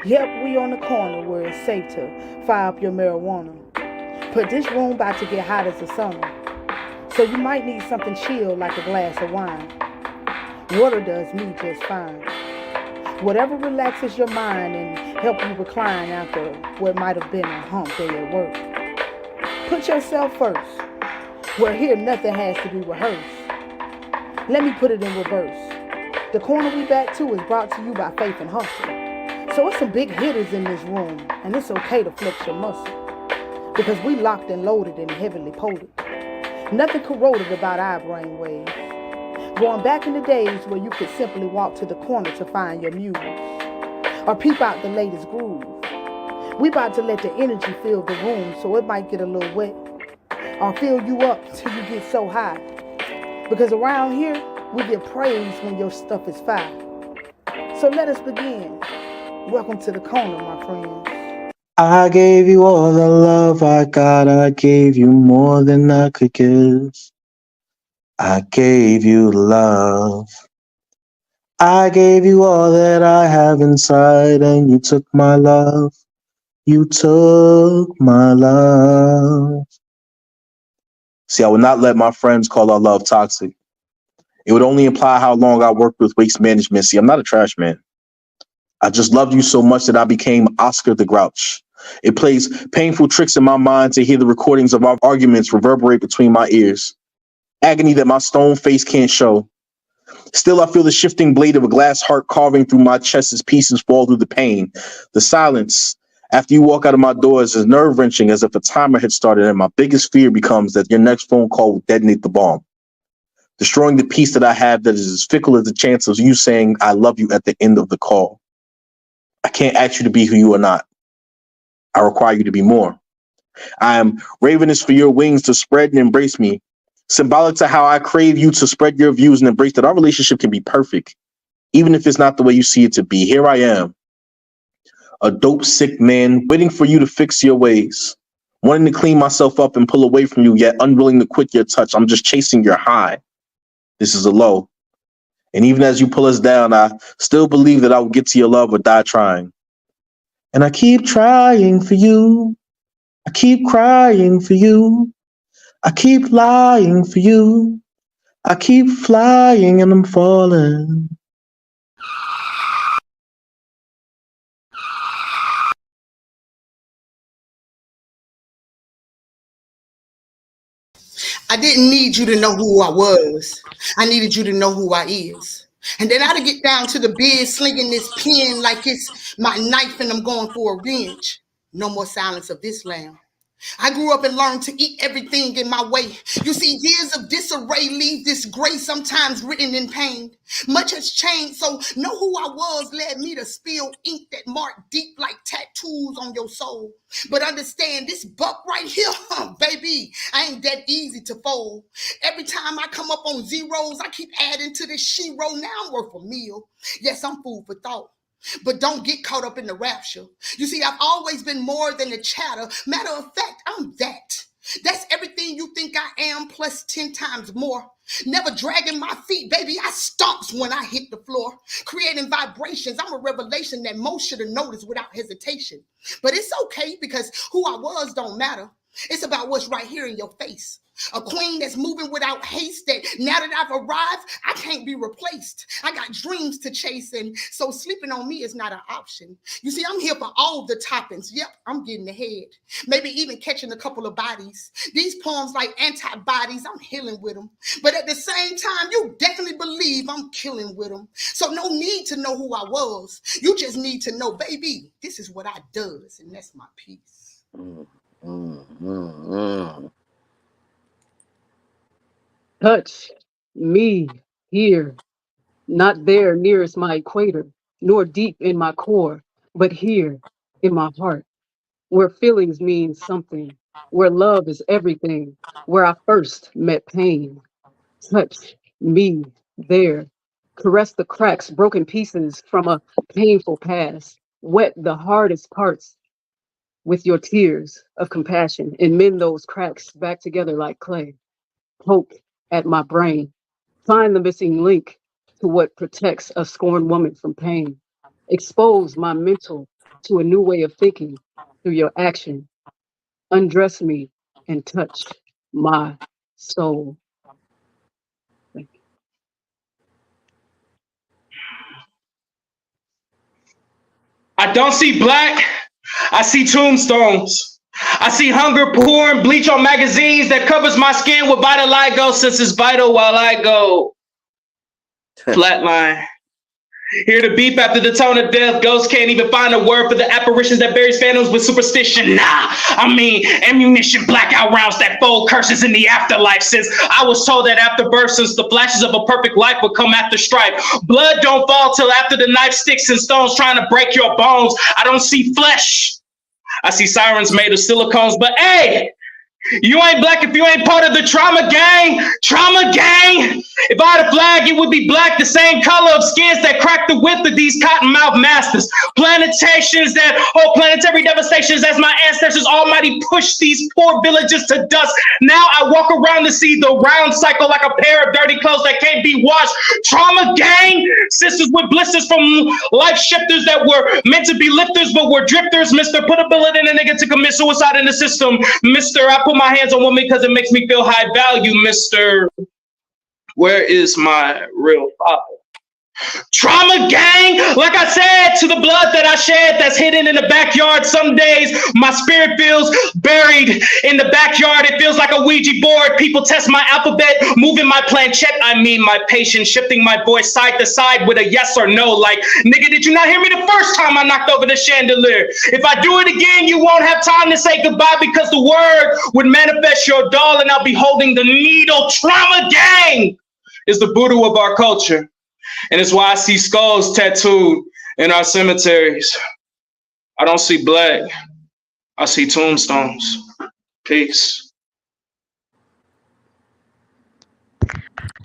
Yep, we on the corner where it's safe to fire up your marijuana. But this room about to get hot as the summer. So you might need something chill like a glass of wine. Water does me just fine. Whatever relaxes your mind and help you recline after what might have been a hump day at work. Put yourself first. Where here nothing has to be rehearsed. Let me put it in reverse. The corner we back to is brought to you by Faith and Hustle. So it's some big hitters in this room, and it's okay to flex your muscle. Because we locked and loaded and heavily potent. Nothing corroded about our brain waves. Going back in the days where you could simply walk to the corner to find your muse. Or peep out the latest groove. We about to let the energy fill the room so it might get a little wet. Or fill you up till you get so high. Because around here, we get praise when your stuff is fire. So let us begin. Welcome to the corner, my friends. I gave you all the love I got. I gave you more than I could give. I gave you love. I gave you all that I have inside, and you took my love. You took my love. See, I would not let my friends call our love toxic. It would only imply how long I worked with waste management. See, I'm not a trash man. I just loved you so much that I became Oscar the Grouch. It plays painful tricks in my mind to hear the recordings of our arguments reverberate between my ears. Agony that my stone face can't show. Still, I feel the shifting blade of a glass heart carving through my chest as pieces fall through the pain. The silence after you walk out of my doors is nerve-wrenching as if a timer had started, and my biggest fear becomes that your next phone call will detonate the bomb, destroying the peace that I have that is as fickle as the chance of you saying I love you at the end of the call. I can't ask you to be who you are not. I require you to be more. I am ravenous for your wings to spread and embrace me, symbolic to how I crave you to spread your views and embrace that our relationship can be perfect, even if it's not the way you see it to be. Here I am, a dope sick man, waiting for you to fix your ways, wanting to clean myself up and pull away from you, yet unwilling to quit your touch. I'm just chasing your high. This is a low. And even as you pull us down, I still believe that I will get to your love or die trying. And I keep trying for you. I keep crying for you. I keep lying for you. I keep flying and I'm falling. I didn't need you to know who I was. I needed you to know who I is. And then I to get down to the bed slinging this pen like it's my knife and I'm going for revenge. No more silence of this lamb. I grew up and learned to eat everything in my way. You see, years of disarray leave this gray, sometimes written in pain. Much has changed, so know who I was led me to spill ink that marked deep like tattoos on your soul. But understand this buck right here, baby, I ain't that easy to fold. Every time I come up on zeros, I keep adding to this shiro. Now I'm worth a meal. Yes, I'm food for thought. But don't get caught up in the rapture. You see, I've always been more than a chatter. Matter of fact, I'm that. That's everything you think I am, plus 10 times more. Never dragging my feet, baby. I stomps when I hit the floor, creating vibrations. I'm a revelation that most should have noticed without hesitation. But it's okay because who I was don't matter. It's about what's right here in your face. A queen that's moving without haste, that now that I've arrived, I can't be replaced. I got dreams to chase, and so sleeping on me is not an option. You see, I'm here for all the toppings. Yep, I'm getting ahead. Maybe even catching a couple of bodies. These poems like antibodies, I'm healing with them. But at the same time, you definitely believe I'm killing with them. So no need to know who I was. You just need to know, baby, this is what I does, and that's my piece. Mm, mm, mm, mm. Touch me here, not there nearest my equator, nor deep in my core, but here in my heart, where feelings mean something, where love is everything, where I first met pain. Touch me there. Caress the cracks, broken pieces from a painful past. Wet the hardest parts with your tears of compassion and mend those cracks back together like clay. Poke at my brain. Find the missing link to what protects a scorned woman from pain. Expose my mental to a new way of thinking through your action. Undress me and touch my soul. Thank you. I don't see black, I see tombstones. I see hunger pouring bleach on magazines that covers my skin with vitiligo since it's vital while I go flatline. Hear the beep after the tone of death. Ghosts can't even find a word for the apparitions that buries phantoms with superstition. Nah, I mean ammunition, blackout rounds that fold curses in the afterlife. Since I was told that after birth, since the flashes of a perfect life would come after strife. Blood don't fall till after the knife sticks and stones trying to break your bones. I don't see flesh. I see sirens made of silicones, but hey, you ain't black if you ain't part of the trauma gang. Trauma gang. If I had a flag, it would be black, the same color of skins that crack the width of these cottonmouth masters. Plantations that hold planetary devastations as my ancestors almighty pushed these poor villages to dust. Now I walk around to see the round cycle like a pair of dirty clothes that can't be washed. Trauma gang. Sisters with blisters from life shifters that were meant to be lifters but were drifters. Mister, put a bullet in a nigga to commit suicide in the system. Mister, I put my hands on women because it makes me feel high value. Mister, where is my real father? Trauma gang, like I said, to the blood that I shed that's hidden in the backyard. Some days my spirit feels buried in the backyard. It feels like a Ouija board. People test my alphabet, moving my planchette. I mean my patience, shifting my voice side to side with a yes or no. Like, nigga, did you not hear me the first time I knocked over the chandelier? If I do it again, you won't have time to say goodbye because the word would manifest your doll and I'll be holding the needle. Trauma gang is the voodoo of our culture. And it's why I see skulls tattooed in our cemeteries. I don't see black. I see tombstones. Peace.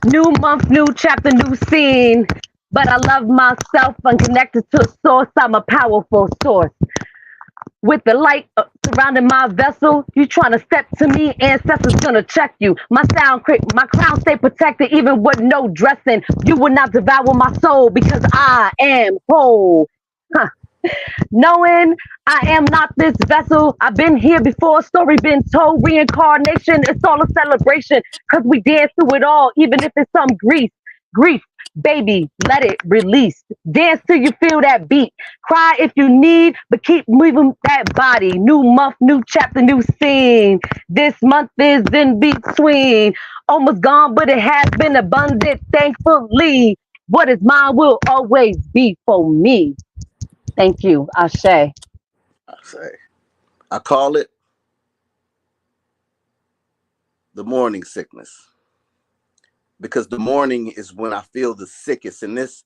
New month, new chapter, new scene. But I love myself. I'm connected to a source. I'm a powerful source. With the light surrounding my vessel, you trying to step to me, ancestors gonna check you. My my crown stay protected even with no dressing. You will not devour my soul because I am whole. Huh. Knowing I am not this vessel, I've been here before, story been told, reincarnation, it's all a celebration, cause we dance through it all, even if it's some grief, baby, let it release, dance till you feel that beat, cry if you need, but keep moving that body, new month, new chapter, new scene, this month is in between, almost gone, but it has been abundant, thankfully, what is mine will always be for me. Thank you, Ashe. I say, I call it the morning sickness. Because the morning is when I feel the sickest. And this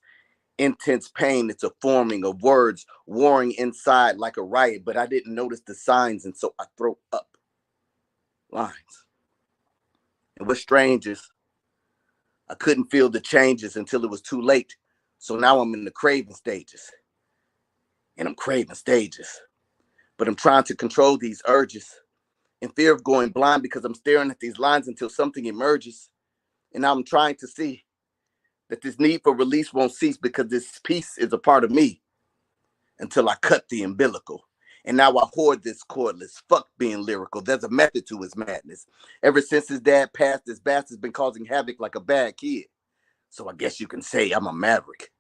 intense pain, it's a forming of words warring inside like a riot. But I didn't notice the signs, and so I throw up lines. And what's strange is I couldn't feel the changes until it was too late. So now I'm in the craving stages. And I'm craving stages. But I'm trying to control these urges in fear of going blind because I'm staring at these lines until something emerges. And now I'm trying to see that this need for release won't cease because this piece is a part of me until I cut the umbilical. And now I hoard this cordless. Fuck being lyrical. There's a method to his madness. Ever since his dad passed, this bastard's been causing havoc like a bad kid. So I guess you can say I'm a maverick.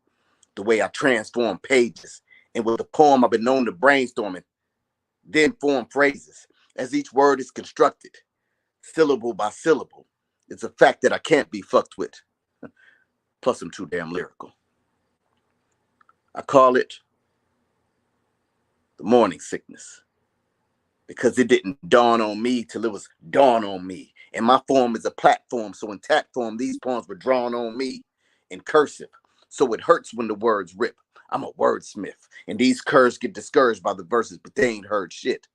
The way I transform pages. And with the poem, I've been known to brainstorm it, then form phrases as each word is constructed, syllable by syllable. It's a fact that I can't be fucked with. Plus, I'm too damn lyrical. I call it the morning sickness because it didn't dawn on me till it was dawn on me. And my form is a platform, so in tact form, these poems were drawn on me in cursive. So it hurts when the words rip. I'm a wordsmith, and these curves get discouraged by the verses, but they ain't heard shit.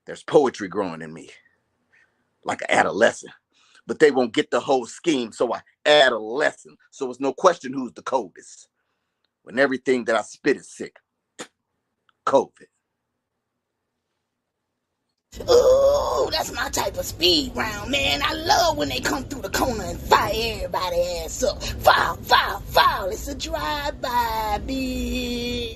There's poetry growing in me, like an adolescent. But they won't get the whole scheme, so I add a lesson. So it's no question who's the coldest. When everything that I spit is sick. COVID. Ooh, that's my type of speed round, man. I love when they come through the corner and fire everybody ass up. Foul, foul, foul. It's a drive-by, bitch.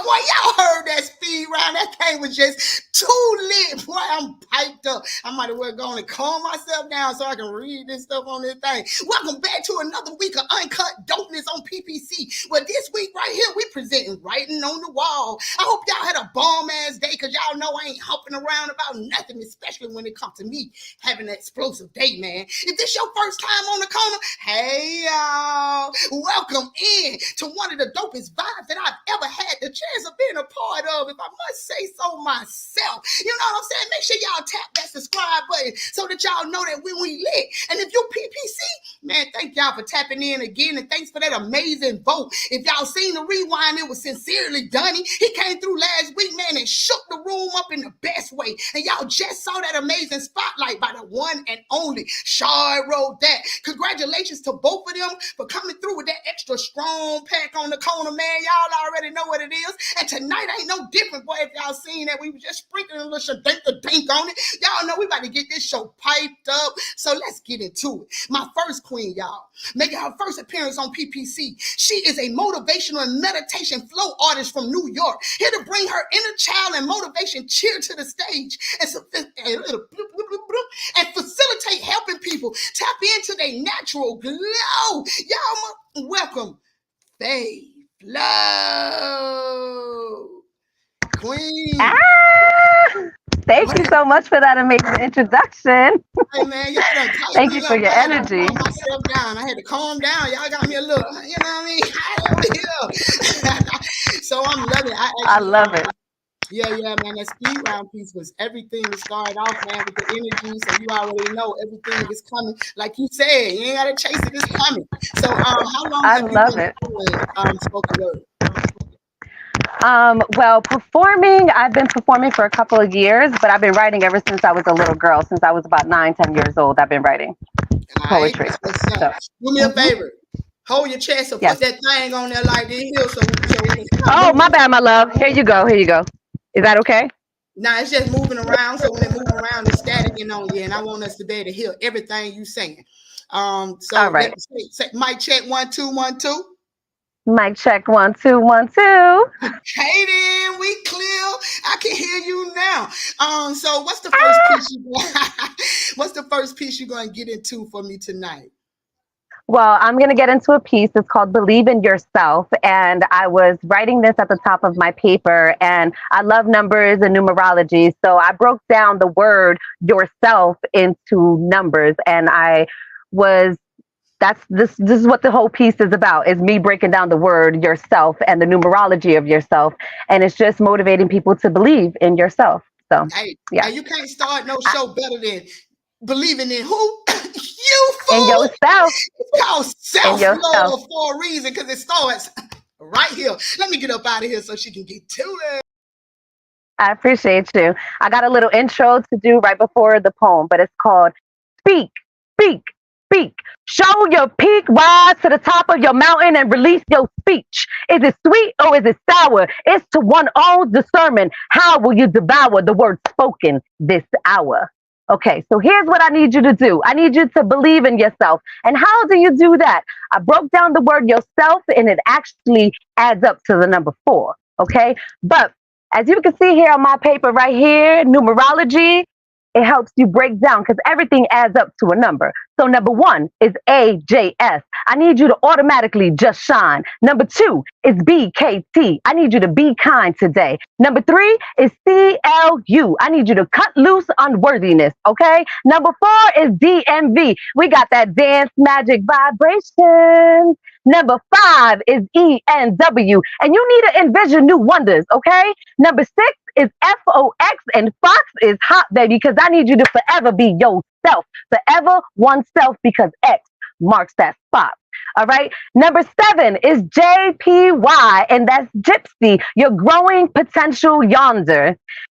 boy, y'all heard that speed round. That thing was just too lit. Boy, I'm piped up. I might as well go on and calm myself down so I can read this stuff on this thing. Welcome back to another week of Uncut Dopeness on P.P.C. Well, this week right here, we presenting Writing on the Wall. I hope y'all had a bomb-ass day, because y'all know I ain't hopping around about nothing, especially when it comes to me having an explosive day, man. If this your first time on the corner, hey, y'all. Welcome in to one of the dopest vibes that I've ever had the chance of being a part of, if I must say so myself. You know what I'm saying? Make sure y'all tap that subscribe button so that y'all know that when we lit. And if you P.P.C, man, thank y'all for tapping in again, and thanks for that amazing vote. If y'all seen the rewind, it was Sincerely Dunny. He came through last week, man, and shook the room up in the best way. And y'all just saw that amazing spotlight by the one and only Shard wrote that. Congratulations to both of them for coming through with that extra strong pack on the corner, man. Y'all already know what it is. And tonight ain't no different, boy. If y'all seen that, we was just sprinkling a little dink on it. Y'all know we about to get this show piped up. So let's get into it. My first queen, y'all, making her first appearance on P.P.C. She is a motivational and meditation flow artist from New York, here to bring her inner child and motivation cheer to the stage and facilitate helping people tap into their natural glow. Y'all welcome Faye Flow. Queen. Thank you so much for that amazing introduction. Hey man, y'all done Thank you for your energy. I had to calm myself down. I had to calm down. Y'all got me a little, you know what I mean? So I'm loving it. I love it. Yeah, man. That speed round piece was everything to start off, man, with the energy. So you already know everything is coming. Like you said, you ain't gotta chase it, it's coming. So how long have you been doing spoken word? Well, I've been performing for a couple of years, but I've been writing ever since I was a little girl. Since I was about 9, 10 years old, I've been writing poetry. So, do me a favor. Hold your chest or put that thing on there like this here so we can Oh, my bad, my love. Here you go. Is that okay? Nah, it's just moving around. So when it moves around, it's staticking on you. And I want us to be able to hear everything you saying. So all right. Mic check 1 2 1 2. Mic check 1 2 1 2. Hey then, we clear. I can hear you now. So what's the first piece what's the first piece you're gonna get into for me tonight? Well, I'm going to get into a piece. It's called Believe in Yourself. And I was writing this at the top of my paper, and I love numbers and numerology. So I broke down the word yourself into numbers. And this is what the whole piece is about, is me breaking down the word yourself and the numerology of yourself. And it's just motivating people to believe in yourself. So, yeah. You can't start no show better than believing in who? You fool! In yourself. It's called self-love for a reason, because it starts right here. Let me get up out of here so she can get to it. I appreciate you. I got a little intro to do right before the poem, but it's called Speak, Speak, Speak. Show your peak, rise to the top of your mountain and release your speech. Is it sweet or is it sour? It's to one own discernment. How will you devour the word spoken this hour? Okay, so here's what I need you to do. I need you to believe in yourself. And how do you do that? I broke down the word yourself, and it actually adds up to the number 4. Okay, but as you can see here on my paper right here, numerology, it helps you break down because everything adds up to a number. So number 1 is AJS. I need you to automatically just shine. Number 2 is BKT. I need you to be kind today. Number 3 is CLU. I need you to cut loose unworthiness. Okay. Number 4 is DMV. We got that dance magic vibration. Number 5 is ENW. And you need to envision new wonders. Okay. Number 6 is FOX, and Fox is hot, baby, because I need you to forever be yourself. Forever oneself, because X marks that spot. All right. Number 7 is JPY, and that's Gypsy, your growing potential yonder.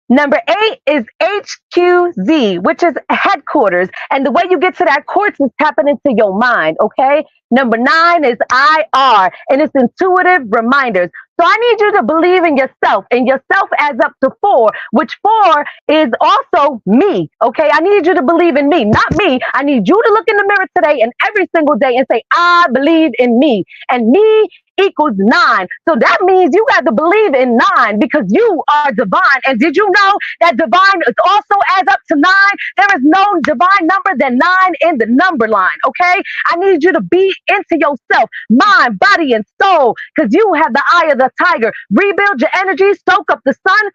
Number 8 is HQZ, which is headquarters. And the way you get to that quartz is tapping into your mind. Okay. Number 9 is IR, and it's intuitive reminders. So I need you to believe in yourself, and yourself adds up to 4, which 4 is also me. Okay, I need you to believe in me, not me. I need you to look in the mirror today and every single day and say, I believe in me, and me equals 9. So that means you got to believe in 9 because you are divine. And did you know that divine is also adds up to 9? There is no divine number than 9 in the number line. Okay, I need you to be into yourself, mind, body, and soul, because you have the eye of the tiger. Rebuild your energy, soak up the sun,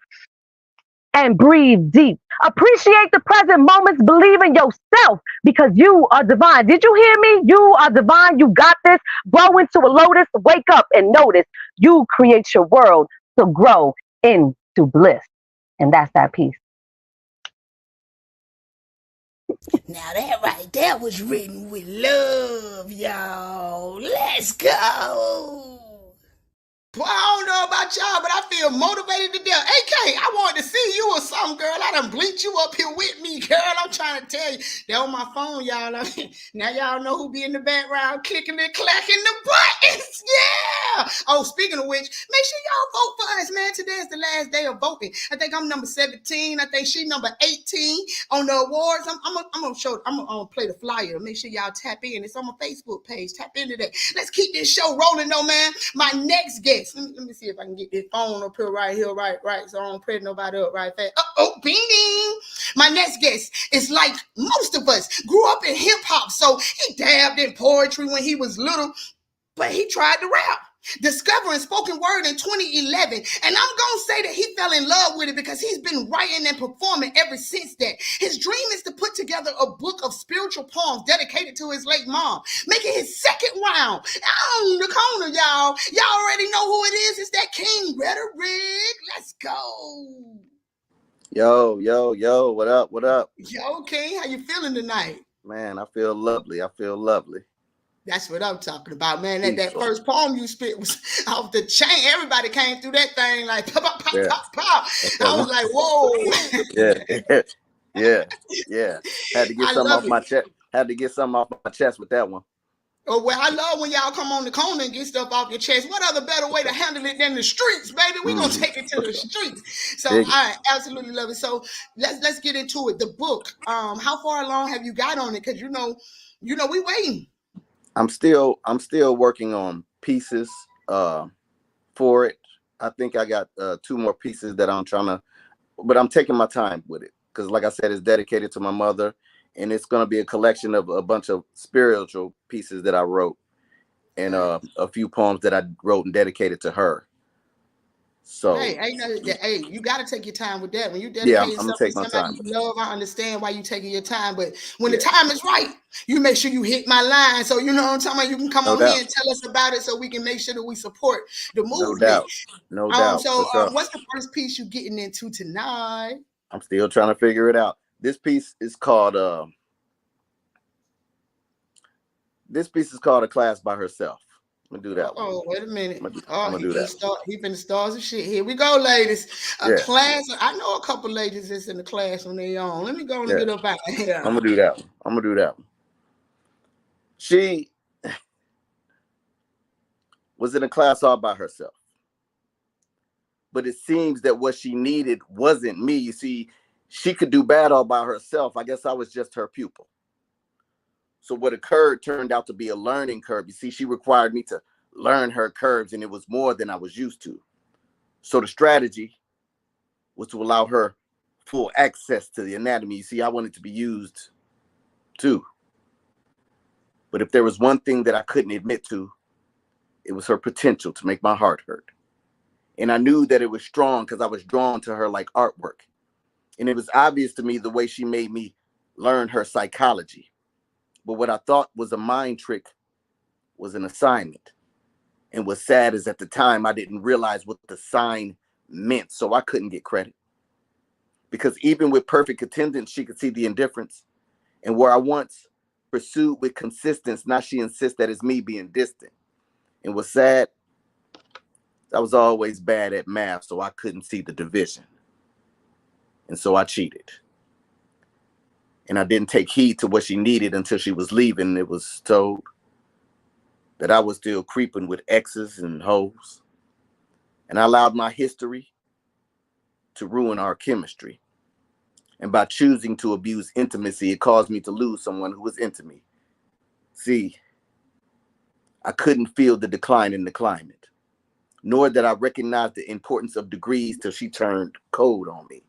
and breathe deep. Appreciate the present moments. Believe in yourself because you are divine. Did you hear me? You are divine. You got this. Grow into a lotus. Wake up and notice you create your world to grow into bliss. And that's that piece. Now that right there was written with love, y'all. Let's go. Well, I don't know about y'all, but I feel motivated to death. AK, I wanted to see you or something, girl. I done blinked you up here with me, girl. I'm trying to tell you. They're on my phone, y'all. Now y'all know who be in the background clicking and clacking the buttons. Yeah. Oh, speaking of which, make sure y'all vote for us, man. Today is the last day of voting. I think I'm number 17. I think she number 18 on the awards. I'm gonna play the flyer. Make sure y'all tap in. It's on my Facebook page. Tap into that. Let's keep this show rolling, though, man. My next guest. Let me see if I can get this phone up here, right here, right, so I don't press nobody up right fast. Bing, ding. My next guest is like most of us, grew up in hip hop, so he dabbed in poetry when he was little, but he tried to rap. Discovering spoken word in 2011, and I'm gonna say that he fell in love with it because he's been writing and performing ever since that. His dream is to put together a book of spiritual poems dedicated to his late mom, making his second round on the corner, y'all. Y'all already know who it is. It's that King Rhetoric. Let's go. Yo, what up? Yo, King, how you feeling tonight? Man, I feel lovely. That's what I'm talking about, man. That first poem you spit was off the chain. Everybody came through that thing like pop, pop, pop, Yeah. pop, pop. I was like, whoa. yeah. Had to get something off my chest. Had to get something off my chest with that one. Oh, well, I love when y'all come on the corner and get stuff off your chest. What other better way to handle it than the streets, baby? We're gonna take it to the streets. So I absolutely love it. So let's get into it. The book. How far along have you got on it? Because you know, we waiting. I'm still working on pieces for it. I think I got 2 more pieces that I'm trying to, but I'm taking my time with it because, like I said, it's dedicated to my mother, and it's going to be a collection of a bunch of spiritual pieces that I wrote, and a few poems that I wrote and dedicated to her. So hey, you got to take your time with that. When you dedicate yourself to somebody you love, I understand why you taking your time. But when the time is right, you make sure you hit my line. So you know what I'm talking about. You can come on here and tell us about it, so we can make sure that we support the movement. No doubt. So what's the first piece you getting into tonight? I'm still trying to figure it out. This piece is called A Class by Herself. I'm gonna do that. Oh, wait a minute. I'm gonna do that. He finna start some shit. Here we go, ladies. Class. I know a couple ladies that's in the class on their own. Let me go and get up out of here. I'm gonna do that one. She was in a class all by herself. But it seems that what she needed wasn't me. You see, she could do bad all by herself. I guess I was just her pupil. So what occurred turned out to be a learning curve. You see, she required me to learn her curves, and it was more than I was used to. So the strategy was to allow her full access to the anatomy. You see, I wanted to be used too. But if there was one thing that I couldn't admit to, it was her potential to make my heart hurt. And I knew that it was strong because I was drawn to her like artwork. And it was obvious to me the way she made me learn her psychology. But what I thought was a mind trick was an assignment. And what's sad is at the time, I didn't realize what the sign meant, so I couldn't get credit. Because even with perfect attendance, she could see the indifference. And where I once pursued with consistency, now she insists that it's me being distant. And what's sad, I was always bad at math, so I couldn't see the division. And so I cheated. And I didn't take heed to what she needed until she was leaving. It was told, that I was still creeping with exes and hoes, and I allowed my history to ruin our chemistry. And by choosing to abuse intimacy, it caused me to lose someone who was into me. See, I couldn't feel the decline in the climate, nor did I recognize the importance of degrees till she turned cold on me.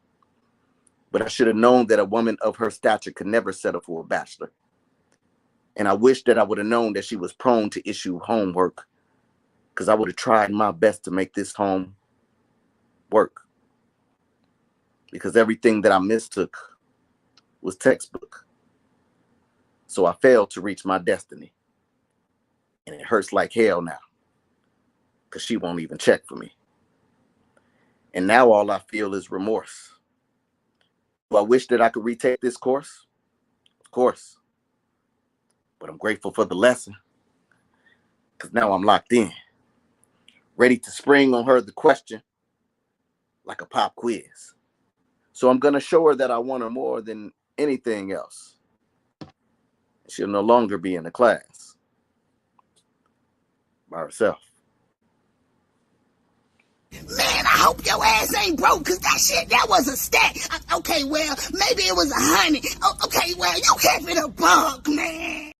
But I should have known that a woman of her stature could never settle for a bachelor. And I wish that I would have known that she was prone to issue homework, because I would have tried my best to make this home work. Because everything that I mistook was textbook. So I failed to reach my destiny. And it hurts like hell now, because she won't even check for me. And now all I feel is remorse. Do I wish that I could retake this course? Of course. But I'm grateful for the lesson, because now I'm locked in, ready to spring on her the question like a pop quiz. So I'm going to show her that I want her more than anything else. She'll no longer be in the class by herself. Man, I hope your ass ain't broke, cause that shit, that was a stack. Okay, well, maybe it was 100. Okay, well, you kept it a buck, man.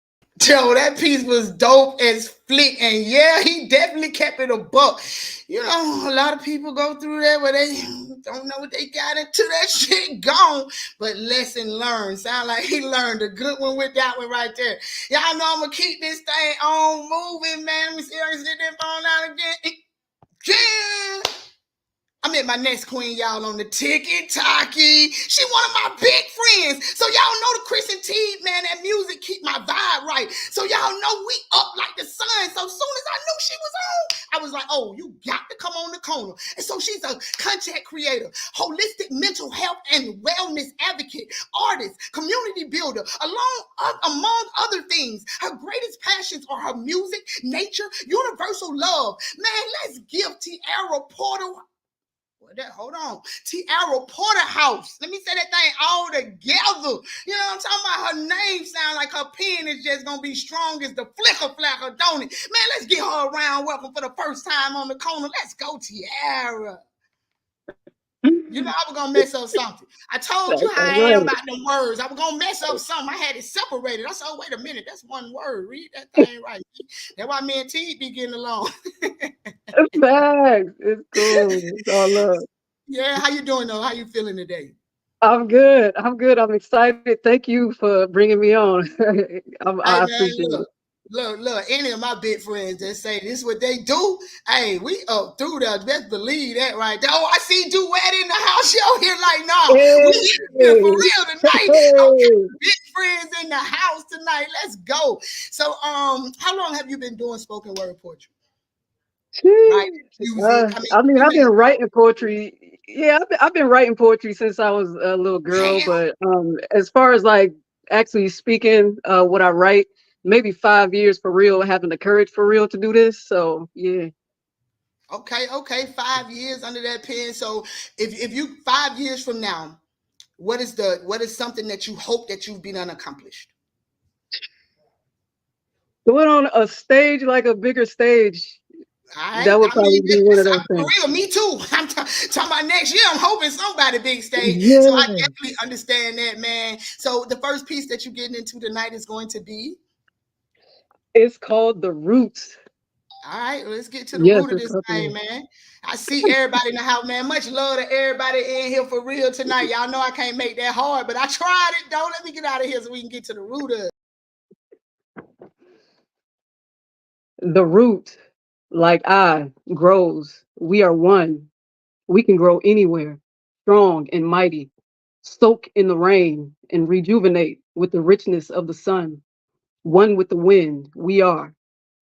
Yo, that piece was dope as flick, and yeah, he definitely kept it a buck. You know, a lot of people go through that where they don't know what they got into that shit gone, but lesson learned. Sound like he learned a good one with that one right there. Y'all know I'm gonna keep this thing on moving, man. Let me see, I can sit that phone out again. Yeah. I met my next queen, y'all, on the tiki-talkie. She one of my big friends. So y'all know the Chris and T, man, that music keep my vibe right. So y'all know we up like the sun. So as soon as I knew she was on, I was like, oh, you got to come on the corner. And so she's a content creator, holistic mental health and wellness advocate, artist, community builder, among other things. Her greatest passions are her music, nature, universal love. Man, let's give Tiara Porter. Hold on. Tiara Porterhouse. Let me say that thing all together. You know what I'm talking about? Her name sounds like her pen is just going to be strong as the flicker flacker, don't it? Man, let's get her around. Welcome for the first time on the corner. Let's go, Tiara. You know, I was going to mess up something. I told you how I am about them words. I was going to mess up something. I had it separated. I said, oh, wait a minute. That's one word. Read that thing right. That's why me and T be getting along. Facts. It's cool. It's all love. Yeah, how you doing, though? How you feeling today? I'm good. I'm good. I'm excited. Thank you for bringing me on. Hey I man, appreciate it. look, any of my big friends that say this is what they do, hey, we up through there. Best believe that right there. Oh, I see Duet in the house show here. Like, nah, we here for Hey, real tonight. Okay, hey. big friends in the house tonight. Let's go. So, how long have you been doing spoken word poetry? Right? Music. I mean, I mean, you I've been been writing poetry. Yeah, I've been writing poetry since I was a little girl. damn. But as far as like actually speaking, what I write, maybe 5 years for real, having the courage for real to do this. So yeah. Okay, 5 years under that pen. So if you 5 years from now, what is something that you hope that you've been unaccomplished? Going on a stage, like a bigger stage, All right. that would I mean, probably be one of those for things. real, me too. I'm talking about next year. I'm hoping somebody big stage. So I Yeah. definitely understand that, man. So the first piece that you're getting into tonight is going to be. It's called The Roots. All right, let's get to the Yes, root of it's this called The thing, Roots. man. I see everybody in the house, man. Much love to everybody in here for real tonight. Y'all know I can't make that hard, but I tried it. Don't let me get out of here so we can get to the root of it. The root, like I, grows. We are one. We can grow anywhere, strong and mighty, soak in the rain and rejuvenate with the richness of the sun. One with the wind, we are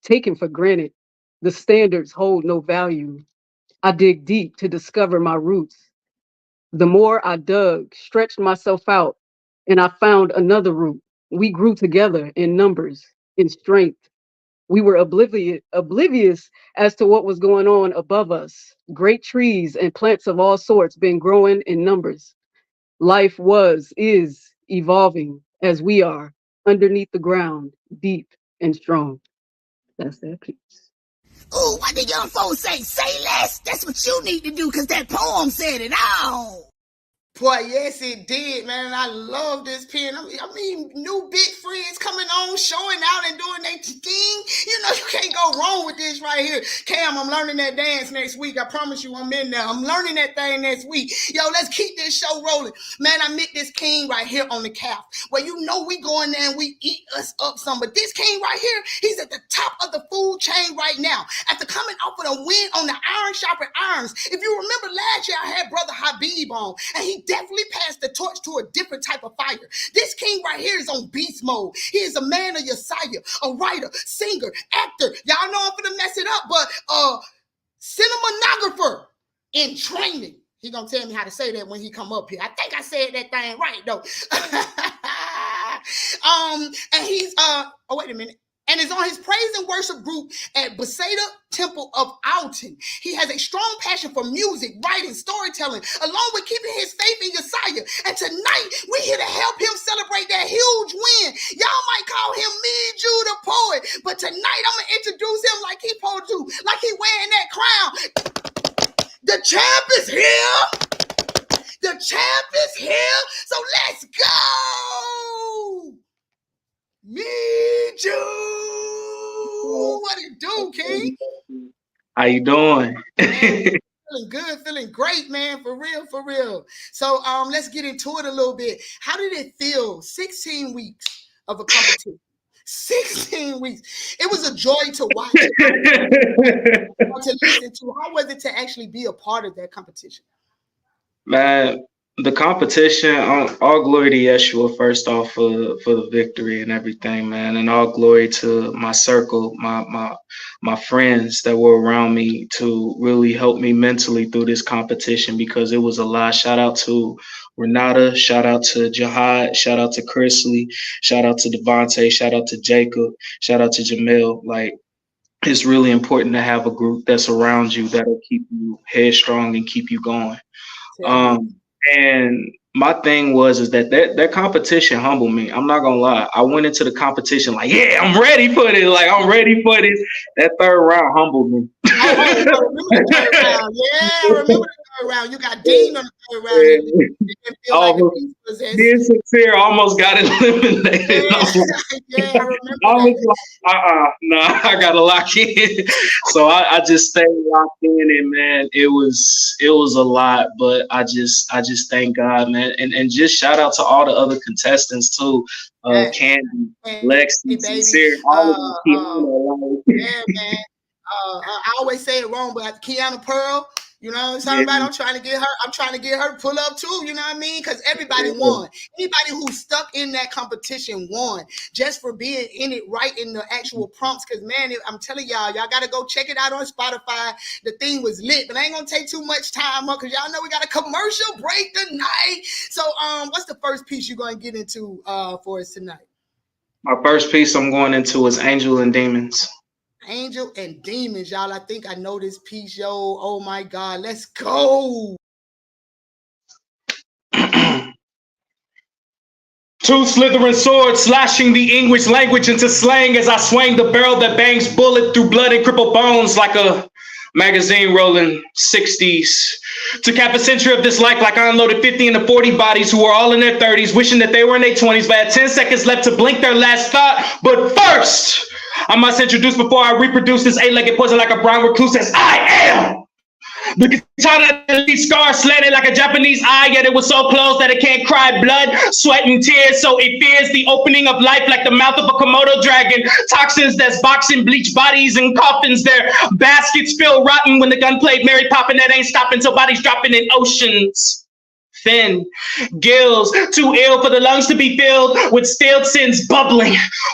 taken for granted. The standards hold no value. I dig deep to discover my roots. The more I dug, stretched myself out, and I found another root. We grew together in numbers, in strength. We were oblivious as to what was going on above us. Great trees and plants of all sorts been growing in numbers. Life is evolving as we are underneath the ground, deep and strong. That's that piece. Oh, what the young folks say? Say less. That's what you need to do, because that poem said it all. Boy, yes, it did, man. And I love this pen. I mean, new big friends coming on, showing out and doing their thing. You know, you can't go wrong with this right here. Cam, I'm learning that dance next week. I promise you I'm in there. I'm learning that thing next week. Yo, let's keep this show rolling. Man, I met this king right here on the calf, where you know we go in there and we eat us up some. But this king right here, he's at the top of the food chain right now. After coming off of a win on the Iron Sharper Irons. If you remember last year, I had Brother Habib on, and he definitely passed the torch to a different type of fire. This king right here is on beast mode. He is a man of Yesiah, a writer, singer, actor. Y'all know I'm gonna mess it up, but cinematographer in training. He gonna tell me how to say that when he come up here. I think I said that thing right though. And he's oh wait a minute. And is on his praise and worship group at Bethesda Temple of Alton. He has a strong passion for music, writing, storytelling, along with keeping his faith in Yesiah. And tonight, we're here to help him celebrate that huge win. Y'all might call him Me Jew the Poet, but tonight I'm going to introduce him like he supposed to, like he wearing that crown. The champ is here. The champ is here. So let's go. Me Jew. What it do, King? How you doing? Feeling good, feeling great, man. For real, for real. So let's get into it a little bit. How did it feel? 16 weeks of a competition. 16 weeks. It was a joy to watch. To listen to. How was it to actually be a part of that competition? Man, the competition, all glory to Yeshua first off for the victory and everything, man, and all glory to my circle, my friends that were around me to really help me mentally through this competition, because it was a lot. Shout out to Renata, shout out to Jihad, shout out to Chrisley, shout out to Devontae, shout out to Jacob, shout out to Jamil. Like, it's really important to have a group that's around you that'll keep you headstrong and keep you going. And my thing was that competition humbled me. I'm not gonna lie. I went into the competition like, yeah, I'm ready for this. Like, I'm ready for this. That third round humbled me. I remember the third round. Yeah, I remember the third round. You got Dean on the third round. Being sincere, almost got eliminated. Yeah, I remember I was like, nah, I gotta lock in. So I just stayed locked in, and man, it was a lot, but I just thank God, man, and just shout out to all the other contestants too, Candy, Lexi, Sincere, all of them. Yeah, man. I always say it wrong, but Kiana Pearl, you know what I'm talking about? I'm trying to get her to pull up too, you know what I mean? Because everybody won. Anybody who stuck in that competition won, just for being in it right in the actual prompts. Because man, I'm telling y'all got to go check it out on Spotify. The thing was lit, but I ain't gonna take too much time up because y'all know we got a commercial break tonight. So what's the first piece you're gonna get into for us tonight? My first piece I'm going into is Angel and Demons. Angel and Demons, y'all. I think I know this piece, yo. Oh my God, let's go. Two slithering swords slashing the English language into slang as I swang the barrel that bangs bullet through blood and crippled bones like a magazine rolling 60s. To cap a century of this life like I unloaded 50 into 40 bodies who were all in their 30s, wishing that they were in their 20s, but had 10 seconds left to blink their last thought. But first, I must introduce before I reproduce this eight-legged poison like a brown recluse as I am the katana elite scar slanted like a Japanese eye, yet it was so close that it can't cry blood, sweat, and tears, so it fears the opening of life like the mouth of a Komodo dragon. Toxins that's boxing bleach bodies and coffins, their baskets feel rotten when the gun played Mary Poppin', that ain't stopping till bodies dropping in oceans. Thin gills, too ill for the lungs to be filled with stilled sins bubbling,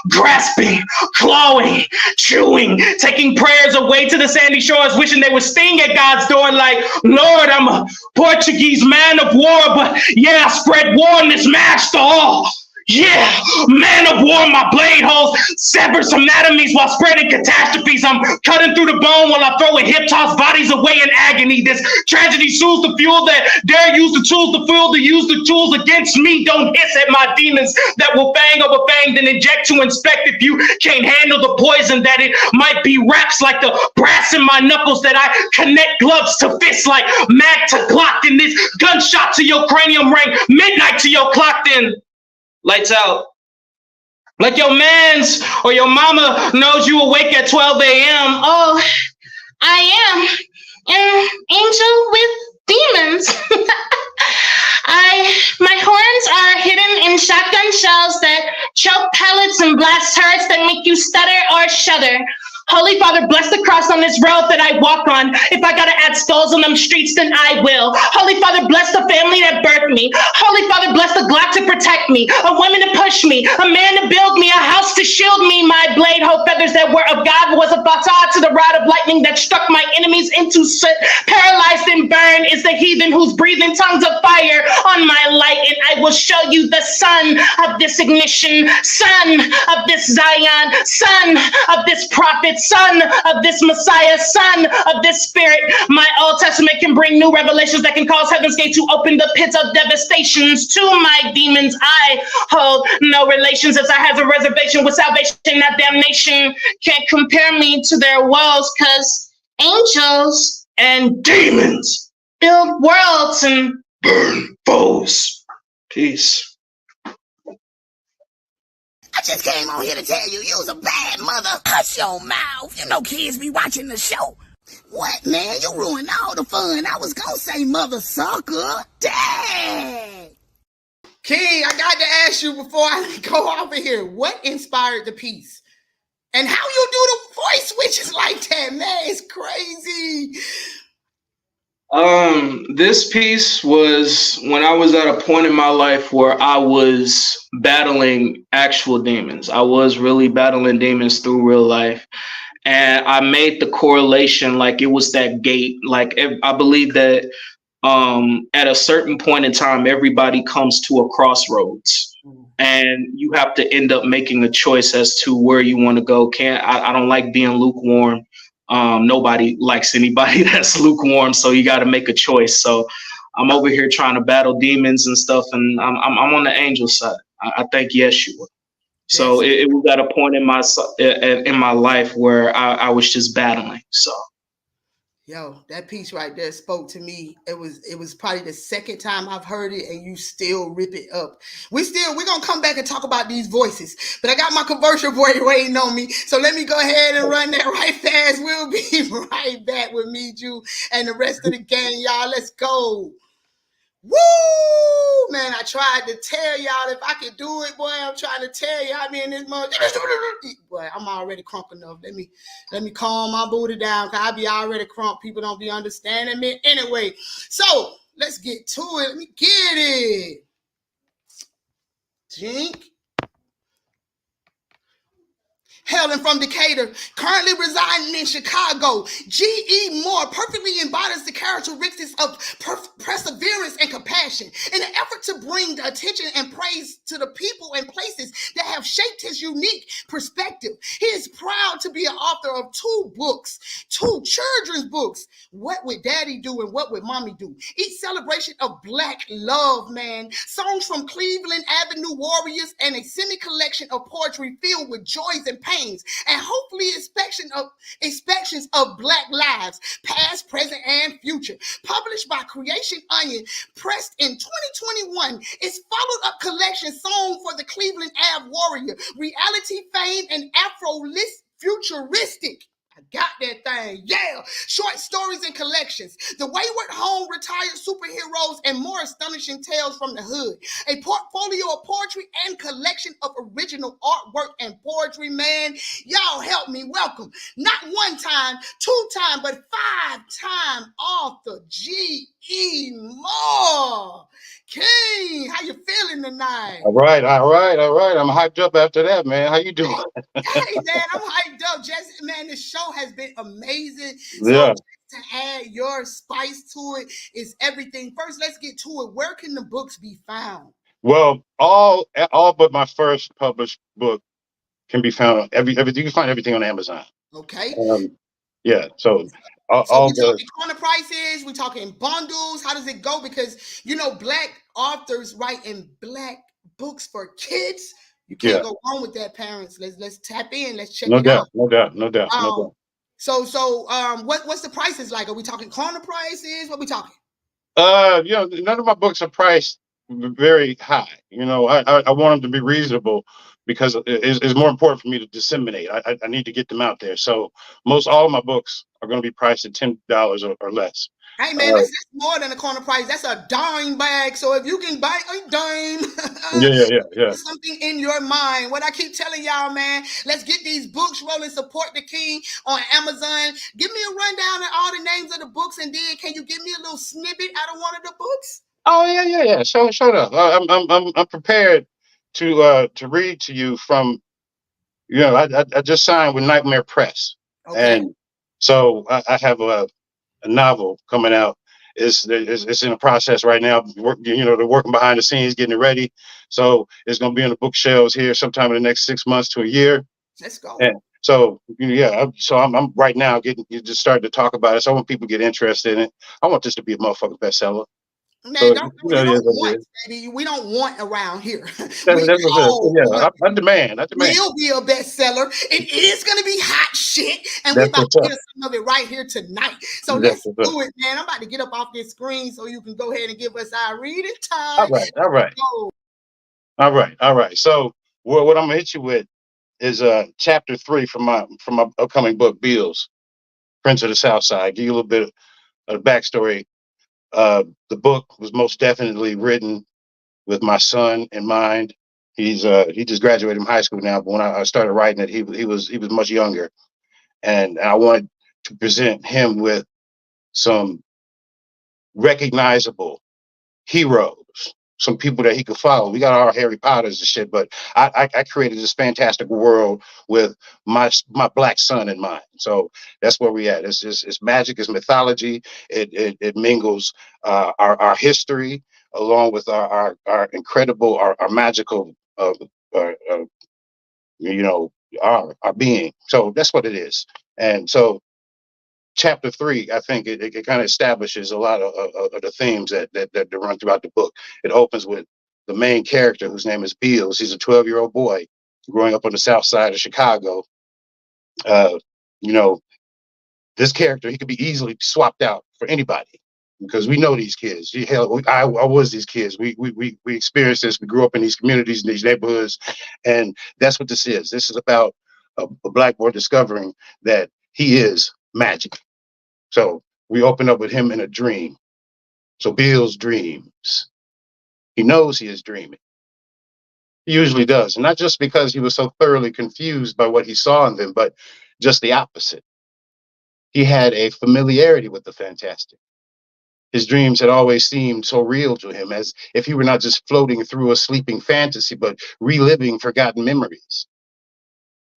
grasping, clawing, chewing, taking prayers away to the sandy shores, wishing they would sting at God's door like, Lord, I'm a Portuguese man of war, but yeah, I spread war in this match to all. Yeah, man of war, my blade holds severs anatomies while spreading catastrophes. I'm cutting through the bone while I throw a hip toss bodies away in agony. This tragedy soothes the fuel that dare use the tools to fuel to use the tools against me. Don't hiss at my demons that will fang over fang, then inject to inspect if you can't handle the poison that it might be wraps like the brass in my knuckles that I connect gloves to fists like mag to Glock. Then this gunshot to your cranium ring, midnight to your clock, then lights out. Like your mans or your mama knows you awake at 12 a.m. Oh, I am an angel with demons. My horns are hidden in shotgun shells that choke pellets and blast turrets that make you stutter or shudder. Holy Father, bless the cross on this road that I walk on. If I gotta add skulls on them streets, then I will. Holy Father, bless the family that birthed me. Holy Father, bless the Glock to protect me, a woman to push me, a man to build me, a house to shield me. My blade, hope feathers that were of God was a facade to the rod of lightning that struck my enemies into soot. Paralyzed and burned is the heathen who's breathing tongues of fire on my light, and I will show you the sun of this ignition, son of this Zion, son of this prophet, son of this Messiah, son of this spirit. My Old Testament can bring new revelations that can cause heaven's gate to open the pits of devastations. To my demons I hold no relations, as I have a reservation with salvation, not damnation. Can't compare me to their woes, cause angels and demons build worlds and burn foes. Peace. I just came on here to tell you you was a bad mother. Hush your mouth. You know kids be watching the show. What, man? You ruined all the fun. I was gonna say mother sucker. Dang. King, I got to ask you before I go off of here, what inspired the piece? And how you do the voice switches like that, man? It's crazy. This piece was when I was at a point in my life where I was battling actual demons. I was really battling demons through real life. And I made the correlation like it was that gate. Like I believe that at a certain point in time, everybody comes to a crossroads. And you have to end up making a choice as to where you want to go. I don't like being lukewarm. Nobody likes anybody that's lukewarm, so you got to make a choice. So I'm over here trying to battle demons and stuff, and I'm on the angel side. I thank Yeshua. So it was at a point in my life where I was just battling. So. Yo, that piece right there spoke to me. It was probably the second time I've heard it, and you still rip it up. We're gonna come back and talk about these voices, but I got my commercial break waiting on me, so let me go ahead and run that right fast. We'll be right back with me, Jew, and the rest of the gang, y'all. Let's go. Woo, man! I tried to tell y'all if I could do it, boy. I'm trying to tell y'all. I mean, this mother, boy, I'm already crunk enough. Let me calm my booty down, cause I be already crunk. People don't be understanding me anyway. So let's get to it. Let me get it. Jink. Hailing from Decatur, currently residing in Chicago, G.E. Moore perfectly embodies the characteristics of perseverance and compassion in an effort to bring the attention and praise to the people and places that have shaped his unique perspective. He is proud to be an author of 2 books, 2 children's books, What Would Daddy Do and What Would Mommy Do? Each celebration of Black love, man. Songs from Cleveland Avenue Warriors and a semi-collection of poetry filled with joys and pains, and hopefully inspections of Black lives, past, present, and future. Published by Creation Onion, pressed in 2021, its followed-up collection, Song for the Cleveland Ave Warrior, Reality, Fame, and Afro-futuristic. I got that thing. Yeah. Short stories and collections. The Wayward Home, Retired Superheroes, and More Astonishing Tales from the Hood. A portfolio of poetry and collection of original artwork and poetry, man. Y'all help me welcome, not 1 time, 2 time, but 5-time author G.E. Moore. King, how you feeling tonight? All right. I'm hyped up after that, man. How you doing? Hey, man, I'm hyped up. Jesse, man, this show has been amazing. Yeah. So to add your spice to it is everything. First, let's get to it. Where can the books be found? Well, all but my first published book can be found on everything. You can find everything on Amazon. Okay. Yeah. So So all we the talking corner prices, we talking bundles. How does it go? Because black authors write in black books for kids. You yeah, can't go wrong with that, parents. Let's tap in. Let's check no it out. doubt, no doubt, no doubt, no Um, doubt. what's the prices like? Are we talking corner prices? What we talking? None of my books are priced very high. I want them to be reasonable because it's more important for me to disseminate. I need to get them out there. So most all of my books are going to be priced at $10 or less. Hey man, Uh, that's more than a corner price. That's a dime bag. So if you can buy a dime, yeah, yeah, yeah, yeah. something in your mind. What I keep telling y'all, man, let's get these books rolling. Support the king on Amazon. Give me a rundown of all the names of the books, and then can you give me a little snippet out of one of the books? Oh yeah, yeah, yeah. Show up. I'm prepared to read to you from. I just signed with Nightmare Press, Okay. and so I have a novel coming out. It's in the process right now. They're working behind the scenes, getting it ready. So it's going to be on the bookshelves here sometime in the next 6 months to a year. Let's go. And so I'm right now getting you just starting to talk about it. So I want people to get interested in it. I want this to be a motherfucking bestseller. Man, So don't you yeah, don't want, baby. We don't want around here. We that's what it is. all Yeah, want. I demand. I demand. Will be a bestseller. It is gonna be hot shit, and we That's about what's to up. get some of it right here tonight. So That's let's what's up. do it, man. I'm about to get up off this screen so you can go ahead and give us our reading All time. right, all right, Go. all right, all right. So what I'm gonna hit you with is chapter 3 from my upcoming book, Bills, Prince of the South Side. Give you a little bit of the backstory. The book was most definitely written with my son in mind. He just graduated from high school now, but when I started writing it, he was much younger, and I wanted to present him with some recognizable heroes, some people that he could follow. We got our Harry Potters and shit, but I created this fantastic world with my black son in mind. So that's where we at. It's magic, it's mythology. It mingles our history along with our incredible our magical uh, uh, you know our being. So that's what it is. And so chapter 3, I think it kind of establishes a lot of the themes that run throughout the book. It opens with the main character, whose name is Beals. He's a 12-year-old boy growing up on the south side of Chicago. Uh, you know, this character, he could be easily swapped out for anybody because we know these kids. Hell, I was these kids. We experienced this. We grew up in these communities, in these neighborhoods, and that's what this is. This is about a black boy discovering that he is magic. So we open up with him in a dream. So Bill's dreams. He knows he is dreaming. He usually does. And not just because he was so thoroughly confused by what he saw in them, but just the opposite. He had a familiarity with the fantastic. His dreams had always seemed so real to him, as if he were not just floating through a sleeping fantasy, but reliving forgotten memories.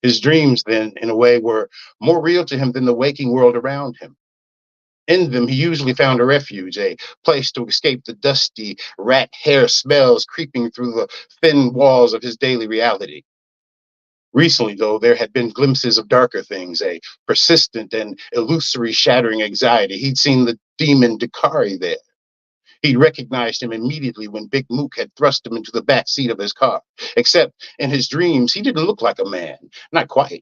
His dreams, then, in a way, were more real to him than the waking world around him. In them, he usually found a refuge, a place to escape the dusty rat hair smells creeping through the thin walls of his daily reality. Recently, though, there had been glimpses of darker things, a persistent and illusory shattering anxiety. He'd seen the demon Dakari there. He'd recognized him immediately when Big Mook had thrust him into the back seat of his car. Except in his dreams, he didn't look like a man, not quite.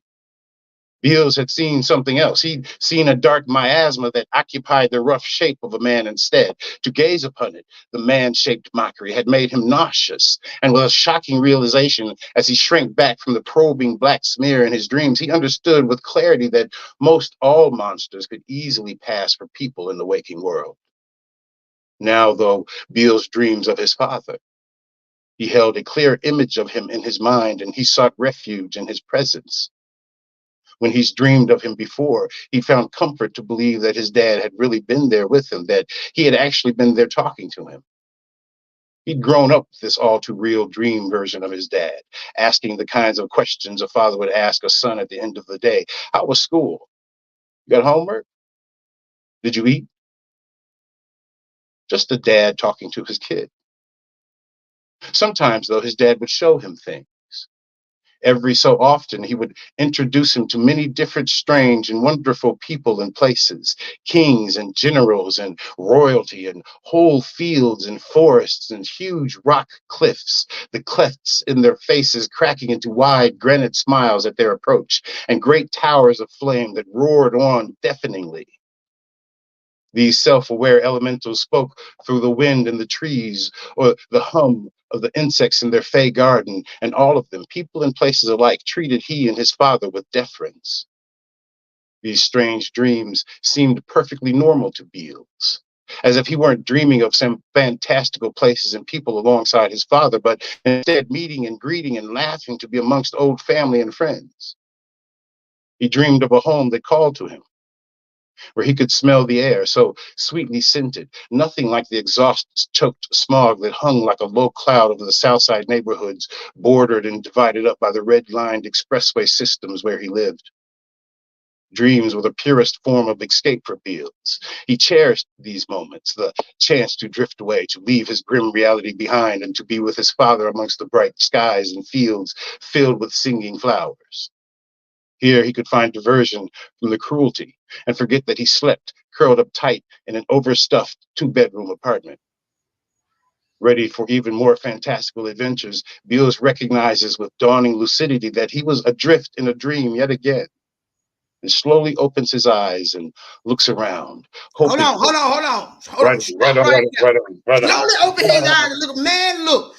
Beals had seen something else. He'd seen a dark miasma that occupied the rough shape of a man instead. To gaze upon it, the man shaped mockery had made him nauseous. And with a shocking realization, as he shrank back from the probing black smear in his dreams, he understood with clarity that most all monsters could easily pass for people in the waking world. Now, though, Beals dreams of his father. He held a clear image of him in his mind, and he sought refuge in his presence. When he's dreamed of him before, he found comfort to believe that his dad had really been there with him, that he had actually been there talking to him. He'd grown up with this all too real dream version of his dad, asking the kinds of questions a father would ask a son at the end of the day. How was school? You got homework? Did you eat? Just a dad talking to his kid. Sometimes, though, his dad would show him things. Every so often, he would introduce him to many different strange and wonderful people and places, kings and generals and royalty and whole fields and forests and huge rock cliffs, the clefts in their faces cracking into wide granite smiles at their approach, and great towers of flame that roared on deafeningly. These self-aware elementals spoke through the wind in the trees or the hum of the insects in their fey garden, and all of them, people and places alike, treated he and his father with deference. These strange dreams seemed perfectly normal to Beals, as if he weren't dreaming of some fantastical places and people alongside his father, but instead meeting and greeting and laughing to be amongst old family and friends. He dreamed of a home that called to him, where he could smell the air so sweetly scented, nothing like the exhaust-choked smog that hung like a low cloud over the Southside neighborhoods, bordered and divided up by the red-lined expressway systems where he lived. Dreams were the purest form of escape for Beals. He cherished these moments, the chance to drift away, to leave his grim reality behind, and to be with his father amongst the bright skies and fields filled with singing flowers. Here he could find diversion from the cruelty and forget that he slept curled up tight in an overstuffed two-bedroom apartment. Ready for even more fantastical adventures, Beals recognizes with dawning lucidity that he was adrift in a dream yet again, and slowly opens his eyes and looks around, Hold hoping on, for hold on, hold on. Hold right on. on, right Stop on, right right on, there. right on, right on. Slowly open his eyes and look, man, look.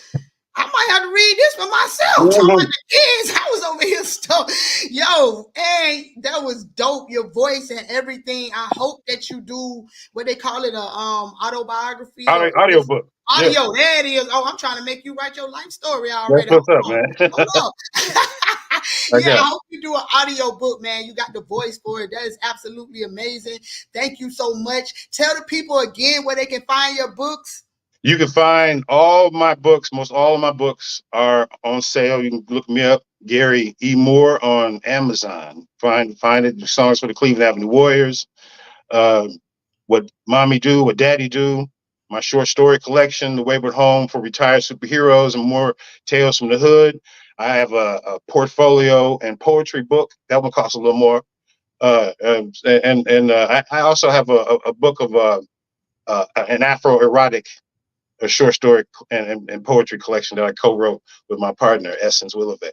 I might have to read this for myself. Talking about the kids. I was over here stuck. Yo, and that was dope. Your voice and everything. I hope that you do what they call it, a autobiography or Audio book. Yeah, audio. There it is. Oh, I'm trying to make you write your life story that's already. what's up, Hold man. on. Hold on. I Yeah, I got it. hope you do an audio book, man. You got the voice for it. That is absolutely amazing. Thank you so much. Tell the people again where they can find your books. You can find all my books. Most all of my books are on sale. You can look me up, Gary E. Moore, on Amazon. Find it. Songs for the Cleveland Avenue Warriors. Uh, what Mommy Do, What Daddy Do. My short story collection, The Wayward Home for Retired Superheroes, and more tales from the hood. I have a portfolio and poetry book. That one costs a little more. I also have a book of an Afro erotic, a short story and poetry collection that I co-wrote with my partner Essence Willoughby.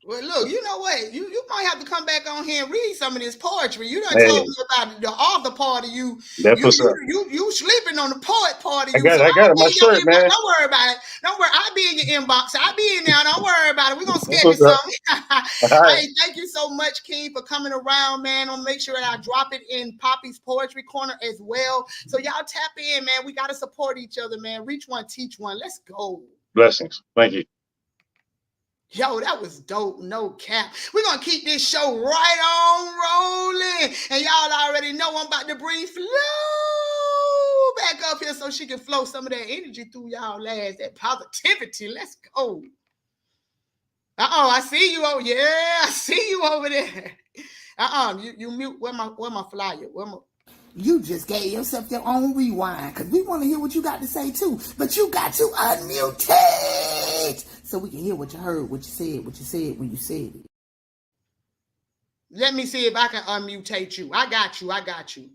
Well, look, you know what? You might have to come back on here and read some of this poetry. You done Hey, told me about the author part of you. that's You what's you up. you you sleeping on the poet part of I you. got So it. I got I'll it. be My in your shirt, inbox. man. Don't worry about it. Don't worry. I'll be in your inbox. I'll be in there. Don't worry about it. We're gonna That's schedule what's up. something. All right. Hey, thank you so much, King, for coming around, man. I'll make sure that I drop it in Poppy's Poetry Corner as well. So y'all tap in, man. We gotta support each other, man. Reach one, teach one. Let's go. Blessings. Thank you. Yo, that was dope. No cap. We're going to keep this show right on rolling. And y'all already know I'm about to bring Flo back up here so she can flow some of that energy through y'all ass, that positivity. Let's go. I see you. Oh, yeah, I see you over there. You mute. Where my flyer? You just gave yourself your own rewind because we want to hear what you got to say too. But you got to unmute it so we can hear what you heard, what you said when you said it. Let me see if I can unmutate you. I got you.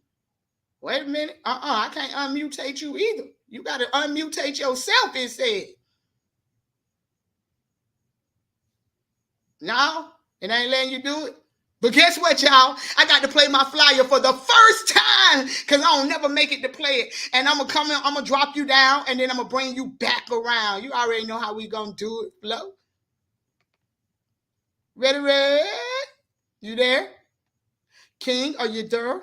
Wait a minute. I can't unmutate you either. You got to unmutate yourself, it said. No, it ain't letting you do it. But guess what, y'all? I got to play my flyer for the first time because I don't never make it to play it. And I'm going to come in, I'm going to drop you down, and then I'm going to bring you back around. You already know how we going to do it, Flo. Ready, Red? You there? King, are you there?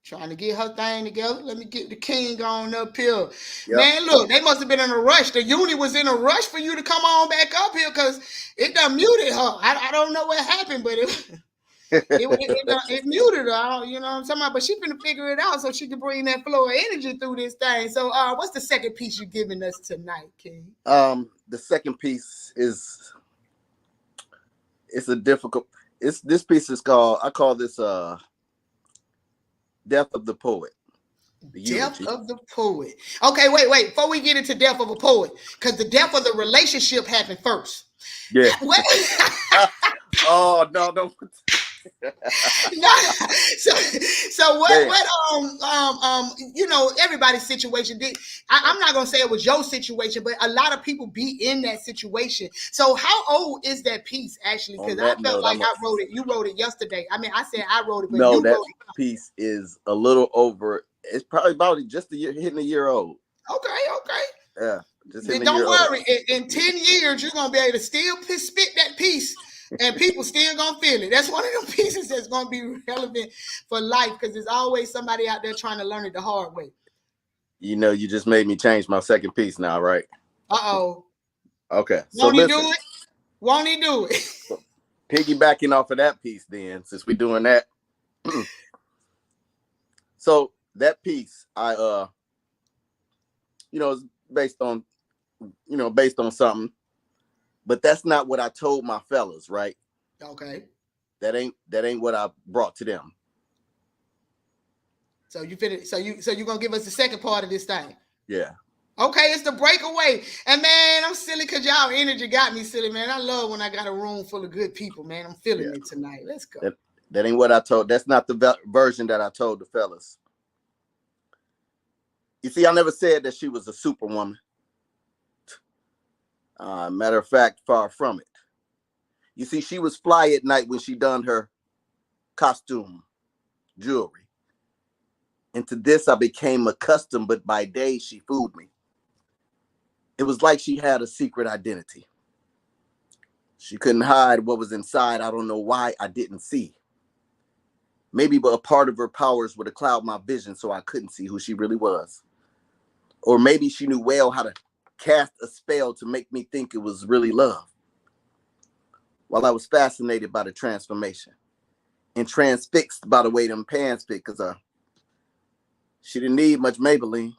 Trying to get her thing together. Let me get the king on up here. Yep. Man, look, they must have been in a rush. The uni was in a rush for you to come on back up here because it done muted her. I don't know what happened, but it muted her. You know what I'm talking about? But she finna figure it out so she can bring that flow of energy through this thing. So what's the second piece you giving us tonight, King? The second piece is this piece is called, I call this Death of the Poet. The Death eulogy. of the poet. Okay, wait. Before we get into death of a poet, because the death of the relationship happened first. Yeah. What? Oh no, no. No, so what? Damn. You know, everybody's situation. I'm not gonna say it was your situation, but a lot of people be in that situation. So how old is that piece actually? On Because I that felt note, like I wrote it. You wrote it yesterday. I mean, I said I wrote it, but no, you that wrote it. piece is a little over. It's probably about just a year, hitting a year old. Okay. Yeah, just Then hitting a don't year old. worry. In 10 years, you're gonna be able to still spit that piece, and people still gonna feel it. That's one of them pieces that's gonna be relevant for life, because there's always somebody out there trying to learn it the hard way. You know, you just made me change my second piece now, right? Uh-oh. Okay, so Won't he listen. do it? Won't he do it? So, piggybacking off of that piece, then, since we're doing that. So that piece, is based on, based on something, but that's not what I told my fellas, right? Okay. That ain't what I brought to them. So you finish. So you're gonna give us the second part of this thing. Yeah. Okay, it's the breakaway. And man, I'm silly because y'all energy got me silly, man. I love when I got a room full of good people, man. I'm feeling it tonight. Let's go. That ain't what I told. That's not the version that I told the fellas. You see, I never said that she was a superwoman. Matter of fact, far from it. You see, she was fly at night when she donned her costume, jewelry. And to this I became accustomed, but by day she fooled me. It was like she had a secret identity. She couldn't hide what was inside. I don't know why I didn't see. Maybe but a part of her powers would have clouded my vision so I couldn't see who she really was. Or maybe she knew well how to cast a spell to make me think it was really love. While I was fascinated by the transformation and transfixed by the way them pants fit, because she didn't need much Maybelline,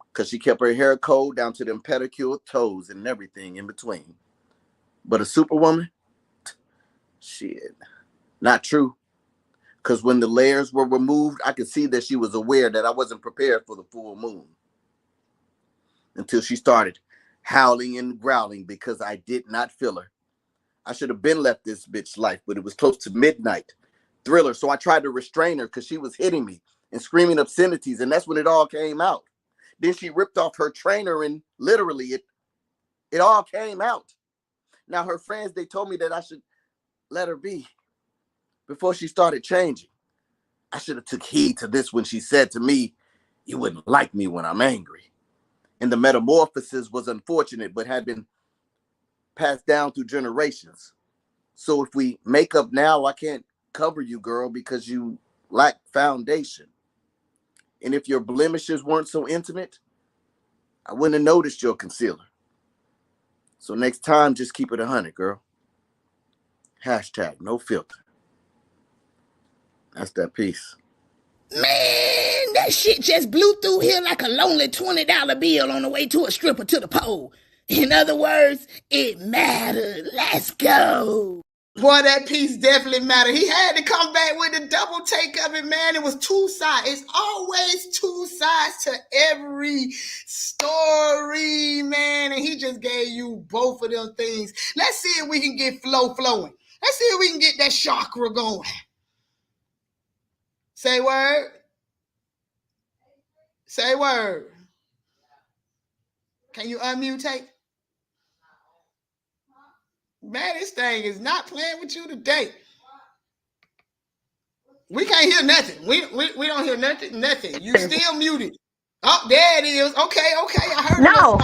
because she kept her hair cold down to them pedicured toes and everything in between. But a superwoman? Shit, not true. Because when the layers were removed, I could see that she was aware that I wasn't prepared for the full moon. Until she started howling and growling because I did not feel her. I should have been left this bitch life, but it was close to midnight. Thriller, so I tried to restrain her because she was hitting me and screaming obscenities, and that's when it all came out. Then she ripped off her trainer, and literally it all came out. Now her friends, they told me that I should let her be before she started changing. I should have took heed to this when she said to me, "You wouldn't like me when I'm angry." And the metamorphosis was unfortunate, but had been passed down through generations. So if we make up now, I can't cover you, girl, because you lack foundation. And if your blemishes weren't so intimate, I wouldn't have noticed your concealer. So next time, just keep it 100, girl. Hashtag no filter. That's that piece. Man, that shit just blew through here like a lonely $20 bill on the way to a stripper to the pole. In other words, it mattered. Let's go. Boy, that piece definitely mattered. He had to come back with a double take of it, man. It was two sides. It's always two sides to every story, man. And he just gave you both of them things. Let's see if we can get flow flowing. Let's see if we can get that chakra going. Say word. Say word. Can you unmute tape? Man, this thing is not playing with you today. We can't hear nothing. We don't hear nothing. Nothing. You still muted. Oh, there it is. Okay. I heard No,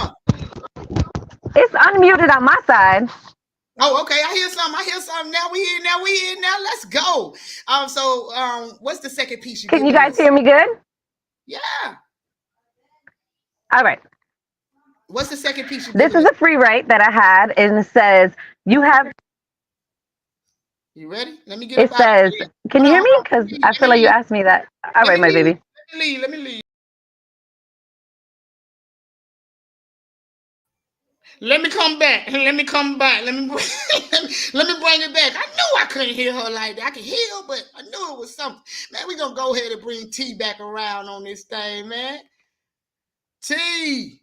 it's unmuted on my side. Oh, okay. I hear something. Now we here. Now let's go. What's the second piece you Can you guys hear me good? Yeah. All right. What's the second piece you This is a free write that I had, and it says, you have... You ready? Let me get It says, can you hear me? Because I feel like you asked me that. All right, my baby. Let me leave. Let me come back. Let me come back. Let me let me bring it back. I knew I couldn't hear her like that. I could hear her, but I knew it was something. Man, we gonna go ahead and bring T back around on this thing, man. T.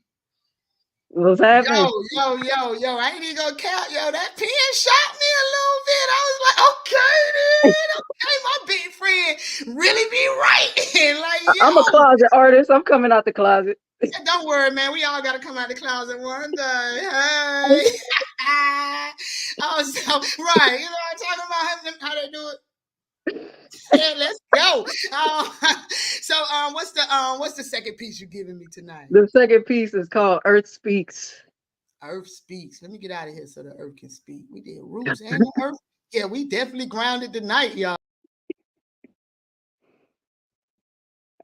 What's Yo, happening? yo. I ain't even gonna count. Yo, that pen shot me a little bit. I was like, okay, then. Okay, my big friend really be right. Like, I'm a yo. closet artist. I'm coming out the closet. Don't worry, man. We all gotta come out the closet one day. Hey. Oh, so right. You know what I'm talking about? How they do it? Yeah, let's go. What's the second piece you giving me tonight? The second piece is called Earth Speaks. Earth speaks. Let me get out of here so the earth can speak. We did roots and the earth. Yeah, we definitely grounded tonight, y'all.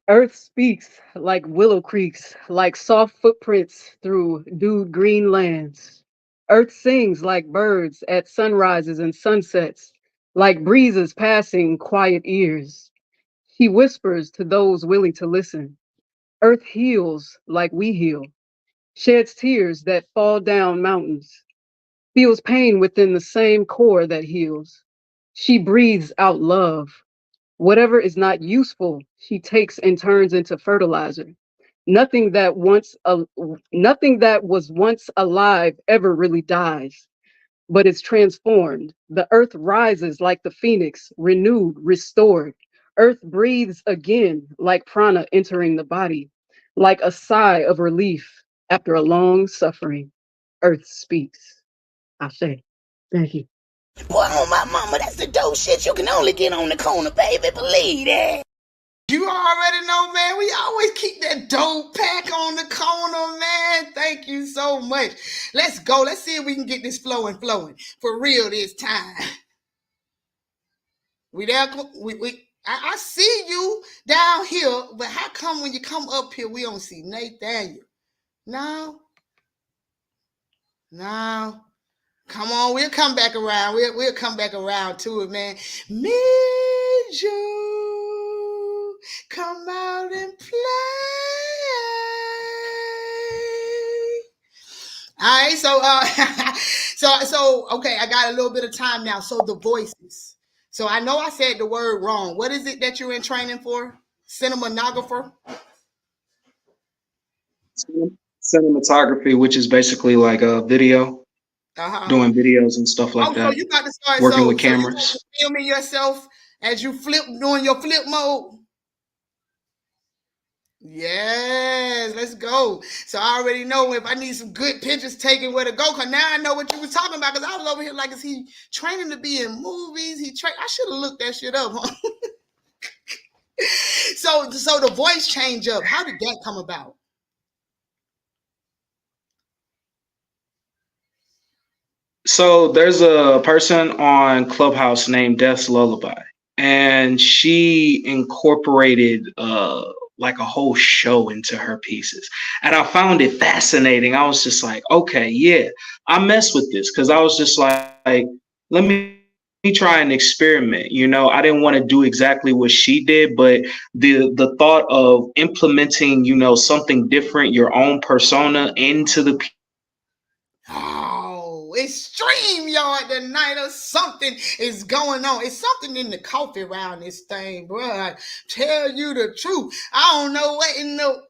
Earth speaks like willow creeks, like soft footprints through dewed green lands. Earth sings like birds at sunrises and sunsets, like breezes passing quiet ears. She whispers to those willing to listen. Earth heals like we heal, sheds tears that fall down mountains, feels pain within the same core that heals. She breathes out love. Whatever is not useful, she takes and turns into fertilizer. Nothing that nothing that was once alive ever really dies, but it's transformed. The earth rises like the phoenix, renewed, restored. Earth breathes again like prana entering the body, like a sigh of relief after a long suffering. Earth speaks. I say, thank you. Boy, on my mama, that's the dope shit you can only get on the corner, baby. Believe that. You already know, man. We always keep that dope pack on the corner, man. Thank you so much. Let's go. Let's see if we can get this flowing for real this time. We there? I see you down here, but how come when you come up here we don't see Nathaniel? No. Come on, we'll come back around. We'll come back around to it, man. Mid you come out and play. All right, so okay, I got a little bit of time now. So the voices. So I know I said the word wrong. What is it that you're in training for? Cinematographer? Cinematography, which is basically like a video, Uh-huh. doing videos and stuff like Oh, so that, you got to start. working with So you got to cameras. filming yourself as you flip, doing your flip mode. Yes, let's go. So I already know if I need some good pictures taken where to go. Cause now I know what you was talking about. Cause I was over here like, is he training to be in movies? I should have looked that shit up. Huh? So the voice change up. How did that come about? So there's a person on Clubhouse named Death's Lullaby, and she incorporated like a whole show into her pieces, and I found it fascinating. I was just like, okay, yeah, I mess with this because I was just like, let me try and experiment. You know, I didn't want to do exactly what she did, but the thought of implementing, you know, something different, your own persona into the Oh, extreme yard tonight or something is going on. It's something in the coffee around this thing, bro. I tell you the truth. I don't know what in the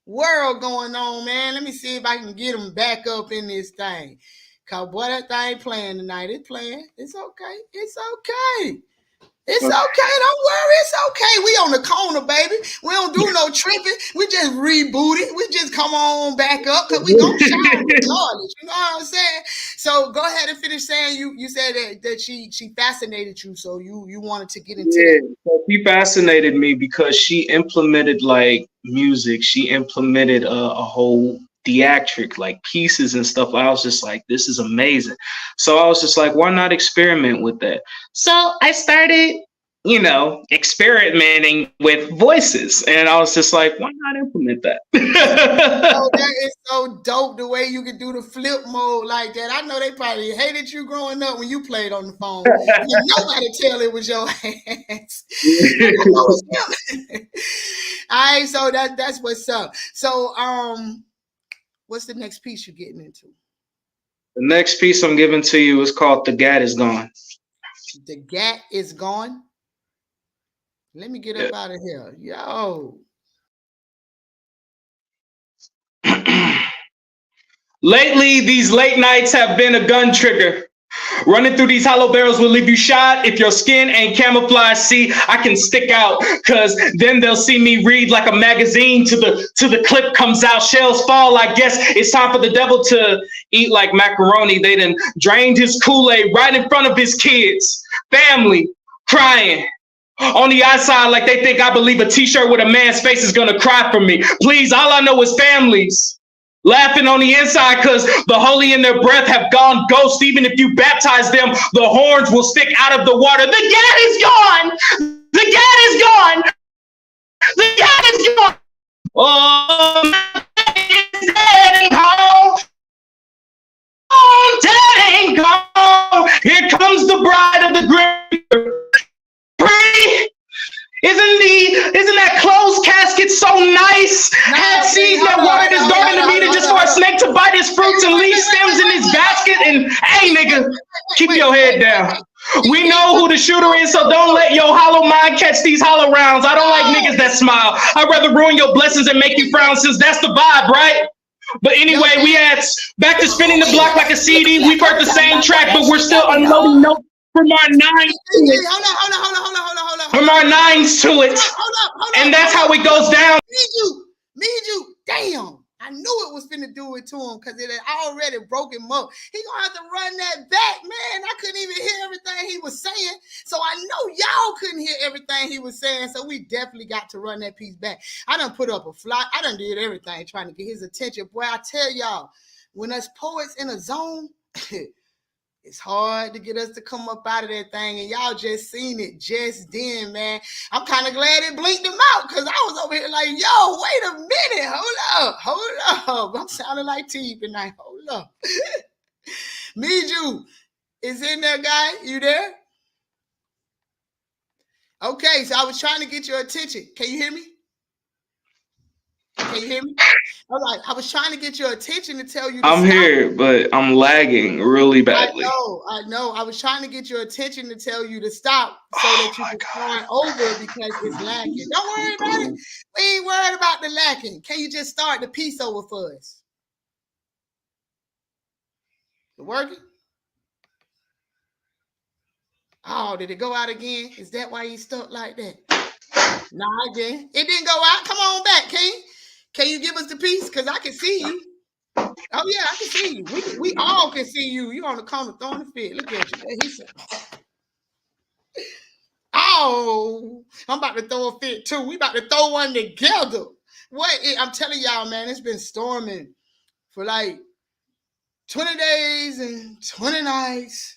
world going on, man. Let me see if I can get them back up in this thing. Cause boy, that thing playing tonight. It's playing. It's okay. It's okay. It's okay. Don't worry. It's okay. We on the corner, baby. We don't do no tripping. We just reboot it. We just come on back up because we gonna shine regardless. You know what I'm saying? So go ahead and finish saying you said that she fascinated you, so you wanted to get into Yeah, that. so she fascinated me because she implemented like music. She implemented a whole theatric, like pieces and stuff. I was just like, this is amazing. So I was just like, why not experiment with that? So I started, you know, experimenting with voices, and I was just like, why not implement Oh, that? that is so dope the way you can do the flip mode like that. I know they probably hated you growing up when you played on the phone. Didn't nobody tell it was your hands. I know it's him. All right, so that's what's up. So What's the next piece you're getting into? The next piece I'm giving to you is called "The Gat Is Gone." The gat is gone. Let me get up out of here. Yo. Lately, these late nights have been a gun trigger. Running through these hollow barrels will leave you shot. If your skin ain't camouflage, see, I can stick out, cause then they'll see me read like a magazine till the clip comes out. Shells fall, I guess it's time for the devil to eat like macaroni. They done drained his Kool-Aid right in front of his kids. Family crying. On the outside, like they think I believe a t-shirt with a man's face is gonna cry for me. Please, all I know is families laughing on the inside because the holy in their breath have gone ghost. Even if you baptize them, the horns will stick out of the water. The gat is gone. The gat is gone. The gat is gone. Oh, my dad ain't home. Oh, dad ain't gone. Here comes the bride of the grave. Isn't that closed casket so nice? Had seeds that watered his garden to be there just for a snake to bite his fruits and leave stems in his basket. And hey, nigga, keep your head down. We know who the shooter is, so don't let your hollow mind catch these hollow rounds. I don't like niggas that smile. I'd rather ruin your blessings and make you frown, since that's the vibe, right? But anyway, we had back to spinning the block like a CD. We've heard the same track, but we're still unloading notes from our nines to it. Hold on. From our nines to it. Hold up. And that's how it goes down. Miju. Damn. I knew it was finna do it to him because it had already broke him up. He gonna have to run that back, man. I couldn't even hear everything he was saying. So I know y'all couldn't hear everything he was saying. So we definitely got to run that piece back. I done put up a fly. I done did everything trying to get his attention. Boy, I tell y'all, when us poets in a zone, it's hard to get us to come up out of that thing, and y'all just seen it just then, man. I'm kind of glad it blinked him out because I was over here like, yo, wait a minute, hold up. I'm sounding like T tonight. Hold up. Miju is in there, guy. You there? Okay, so I was trying to get your attention. Can you hear me? All right, I was trying to get your attention to tell you to I'm stop. here, but I'm lagging really badly. I know. I was trying to get your attention to tell you to stop so that you can start over because it's lacking. Don't worry about it. We ain't worried about the lacking. Can you just start the piece over for us? It working? Oh, did it go out again? Is that why you stuck like that? Nah, again. It didn't go out. Come on back, King. Can you give us the piece? Because I can see you. Oh, yeah, I can see you. We all can see you. You on the corner throwing the fit. Look at you. He said, oh, I'm about to throw a fit too. We about to throw one together. I'm telling y'all, man, it's been storming for like 20 days and 20 nights.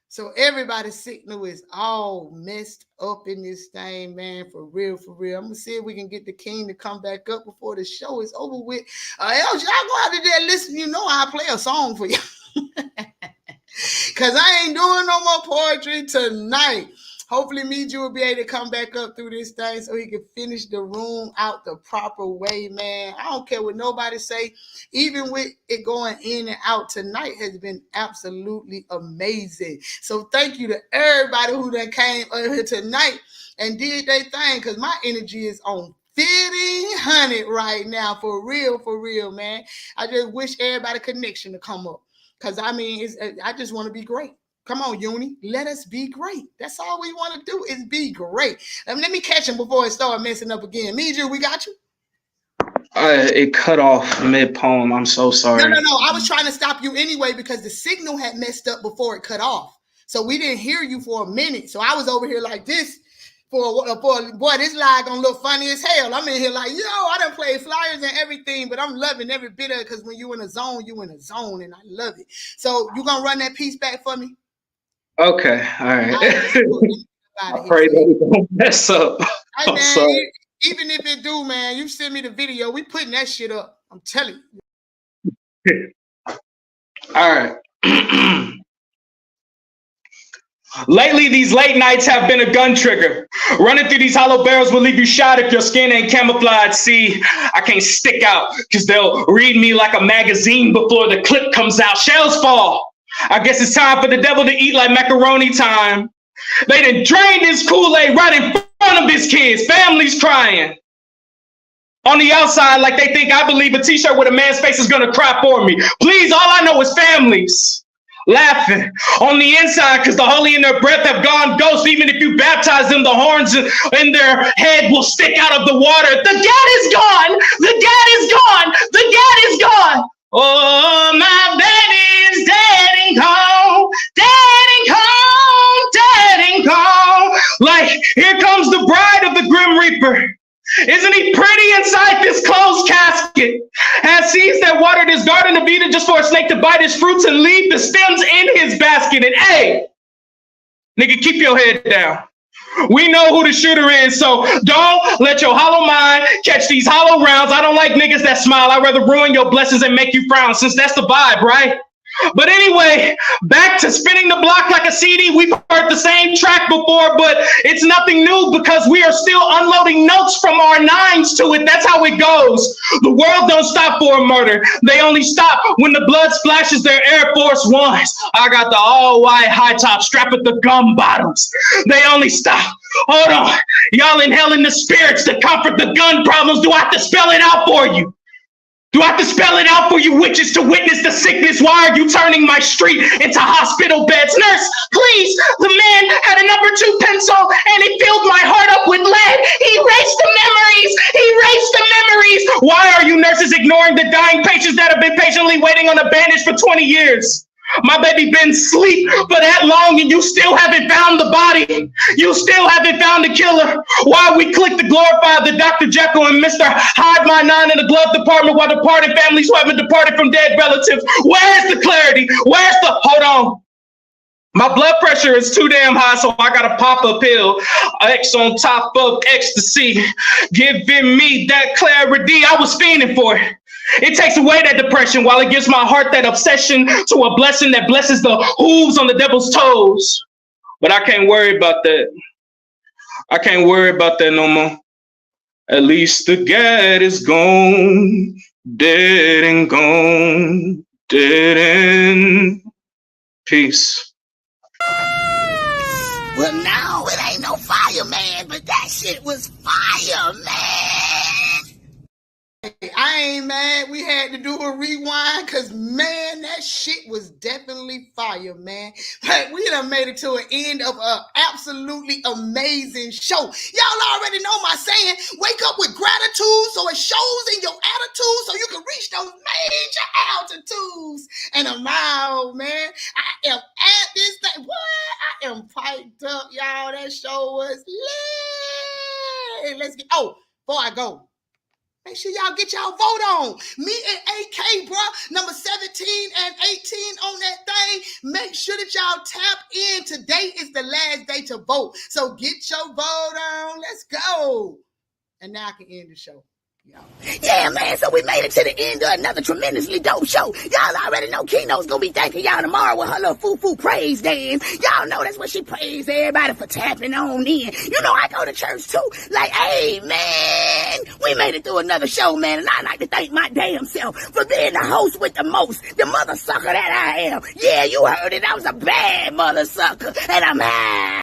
So everybody's signal is all messed up in this thing, man. For real. I'm gonna see if we can get the king to come back up before the show is over with. Else y'all go out there listen. You know I'll play a song for you. Cause I ain't doing no more poetry tonight. Hopefully Miju will be able to come back up through this thing so he can finish the room out the proper way, man. I don't care what nobody say. Even with it going in and out, tonight has been absolutely amazing. So thank you to everybody who done came over here tonight and did their thing, because my energy is on 100 right now. For real, man. I just wish everybody connection to come up. Because, I mean, I just want to be great. Come on, Uni. Let us be great. That's all we want to do is be great. Let me catch him before it starts messing up again. Miju, we got you? It cut off mid-poem. I'm so sorry. No. I was trying to stop you anyway because the signal had messed up before it cut off. So we didn't hear you for a minute. So I was over here like this. Boy, this lie gonna look funny as hell. I'm in here like, yo, I done played flyers and everything, but I'm loving every bit of it because when you in a zone, and I love it. So you gonna run that piece back for me? Okay, all right. I pray that it don't mess up. Hey, man, even if it do, man, you send me the video. We putting that shit up. I'm telling you. All right. Lately, these late nights have been a gun trigger. Running through these hollow barrels will leave you shot if your skin ain't camouflaged. See, I can't stick out because they'll read me like a magazine before the clip comes out. Shells fall. I guess it's time for the devil to eat like macaroni time. They done drained this Kool-Aid right in front of his kids. Families crying. On the outside, like they think I believe a t-shirt with a man's face is gonna cry for me. Please, all I know is families laughing on the inside because the holy in their breath have gone ghost. Even if you baptize them, the horns in their head will stick out of the water. The dad is gone. The dad is gone. The dad is gone. Oh, my baby's dead and gone. Dead and gone. Dead and gone. Like, here comes the bride of the Grim Reaper. Isn't he pretty inside this closed casket? Has seeds that watered his garden of Eden just for a snake to bite his fruits and leave the stems in his basket. And hey, nigga, keep your head down. We know who the shooter is, so don't let your hollow mind catch these hollow rounds. I don't like niggas that smile. I'd rather ruin your blessings and make you frown, since that's the vibe, right? But anyway, back to spinning the block like a CD. We've heard the same track before, but it's nothing new because we are still unloading notes from our nines to it. That's how it goes. The world don't stop for a murder. They only stop when the blood splashes their Air Force Ones. I got the all-white high top strap with the gum bottoms. They only stop. Hold on. Y'all inhaling the spirits to comfort the gun problems. Do I have to spell it out for you? Do I have to spell it out for you witches to witness the sickness? Why are you turning my street into hospital beds? Nurse, please, the man had a number 2 pencil and he filled my heart up with lead. He erased the memories. He erased the memories. Why are you nurses ignoring the dying patients that have been patiently waiting on a bandage for 20 years? My baby been asleep for that long and you still haven't found the body. You still haven't found the killer. Why we click to glorify the Dr. Jekyll and Mr. Hide My Nine in the glove department while departing families who haven't departed from dead relatives? Where's the clarity? Where's the, hold on. My blood pressure is too damn high, so I gotta pop a pill. X on top of ecstasy, giving me that clarity. I was fiending for it. It takes away that depression while it gives my heart that obsession to a blessing that blesses the hooves on the devil's toes. But I can't worry about that. I can't worry about that no more. At least the gad is gone, dead and gone, dead and peace. Well, now it ain't no fireman, but that shit was fire, man. I ain't mad. We had to do a rewind because, man, that shit was definitely fire, man. But we done made it to an end of an absolutely amazing show. Y'all already know my saying, wake up with gratitude so it shows in your attitude so you can reach those major altitudes. And I'm out, man. I am at this thing. What? I am piped up, y'all. That show was lit. Let's get, oh, before I go, make sure y'all get y'all vote on. Me and AK, bro, number 17 and 18 on that thing. Make sure that y'all tap in. Today is the last day to vote. So get your vote on. Let's go. And now I can end the show. Yeah, man, so we made it to the end of another tremendously dope show. Y'all already know Key-Note's gonna be thanking y'all tomorrow with her little foo-foo praise dance. Y'all know that's what she praised everybody for tapping on in. You know I go to church too. Like, hey, man, we made it through another show, man, and I like to thank my damn self for being the host with the most, the mother sucker that I am. Yeah, you heard it. I was a bad mother sucker, and I'm high.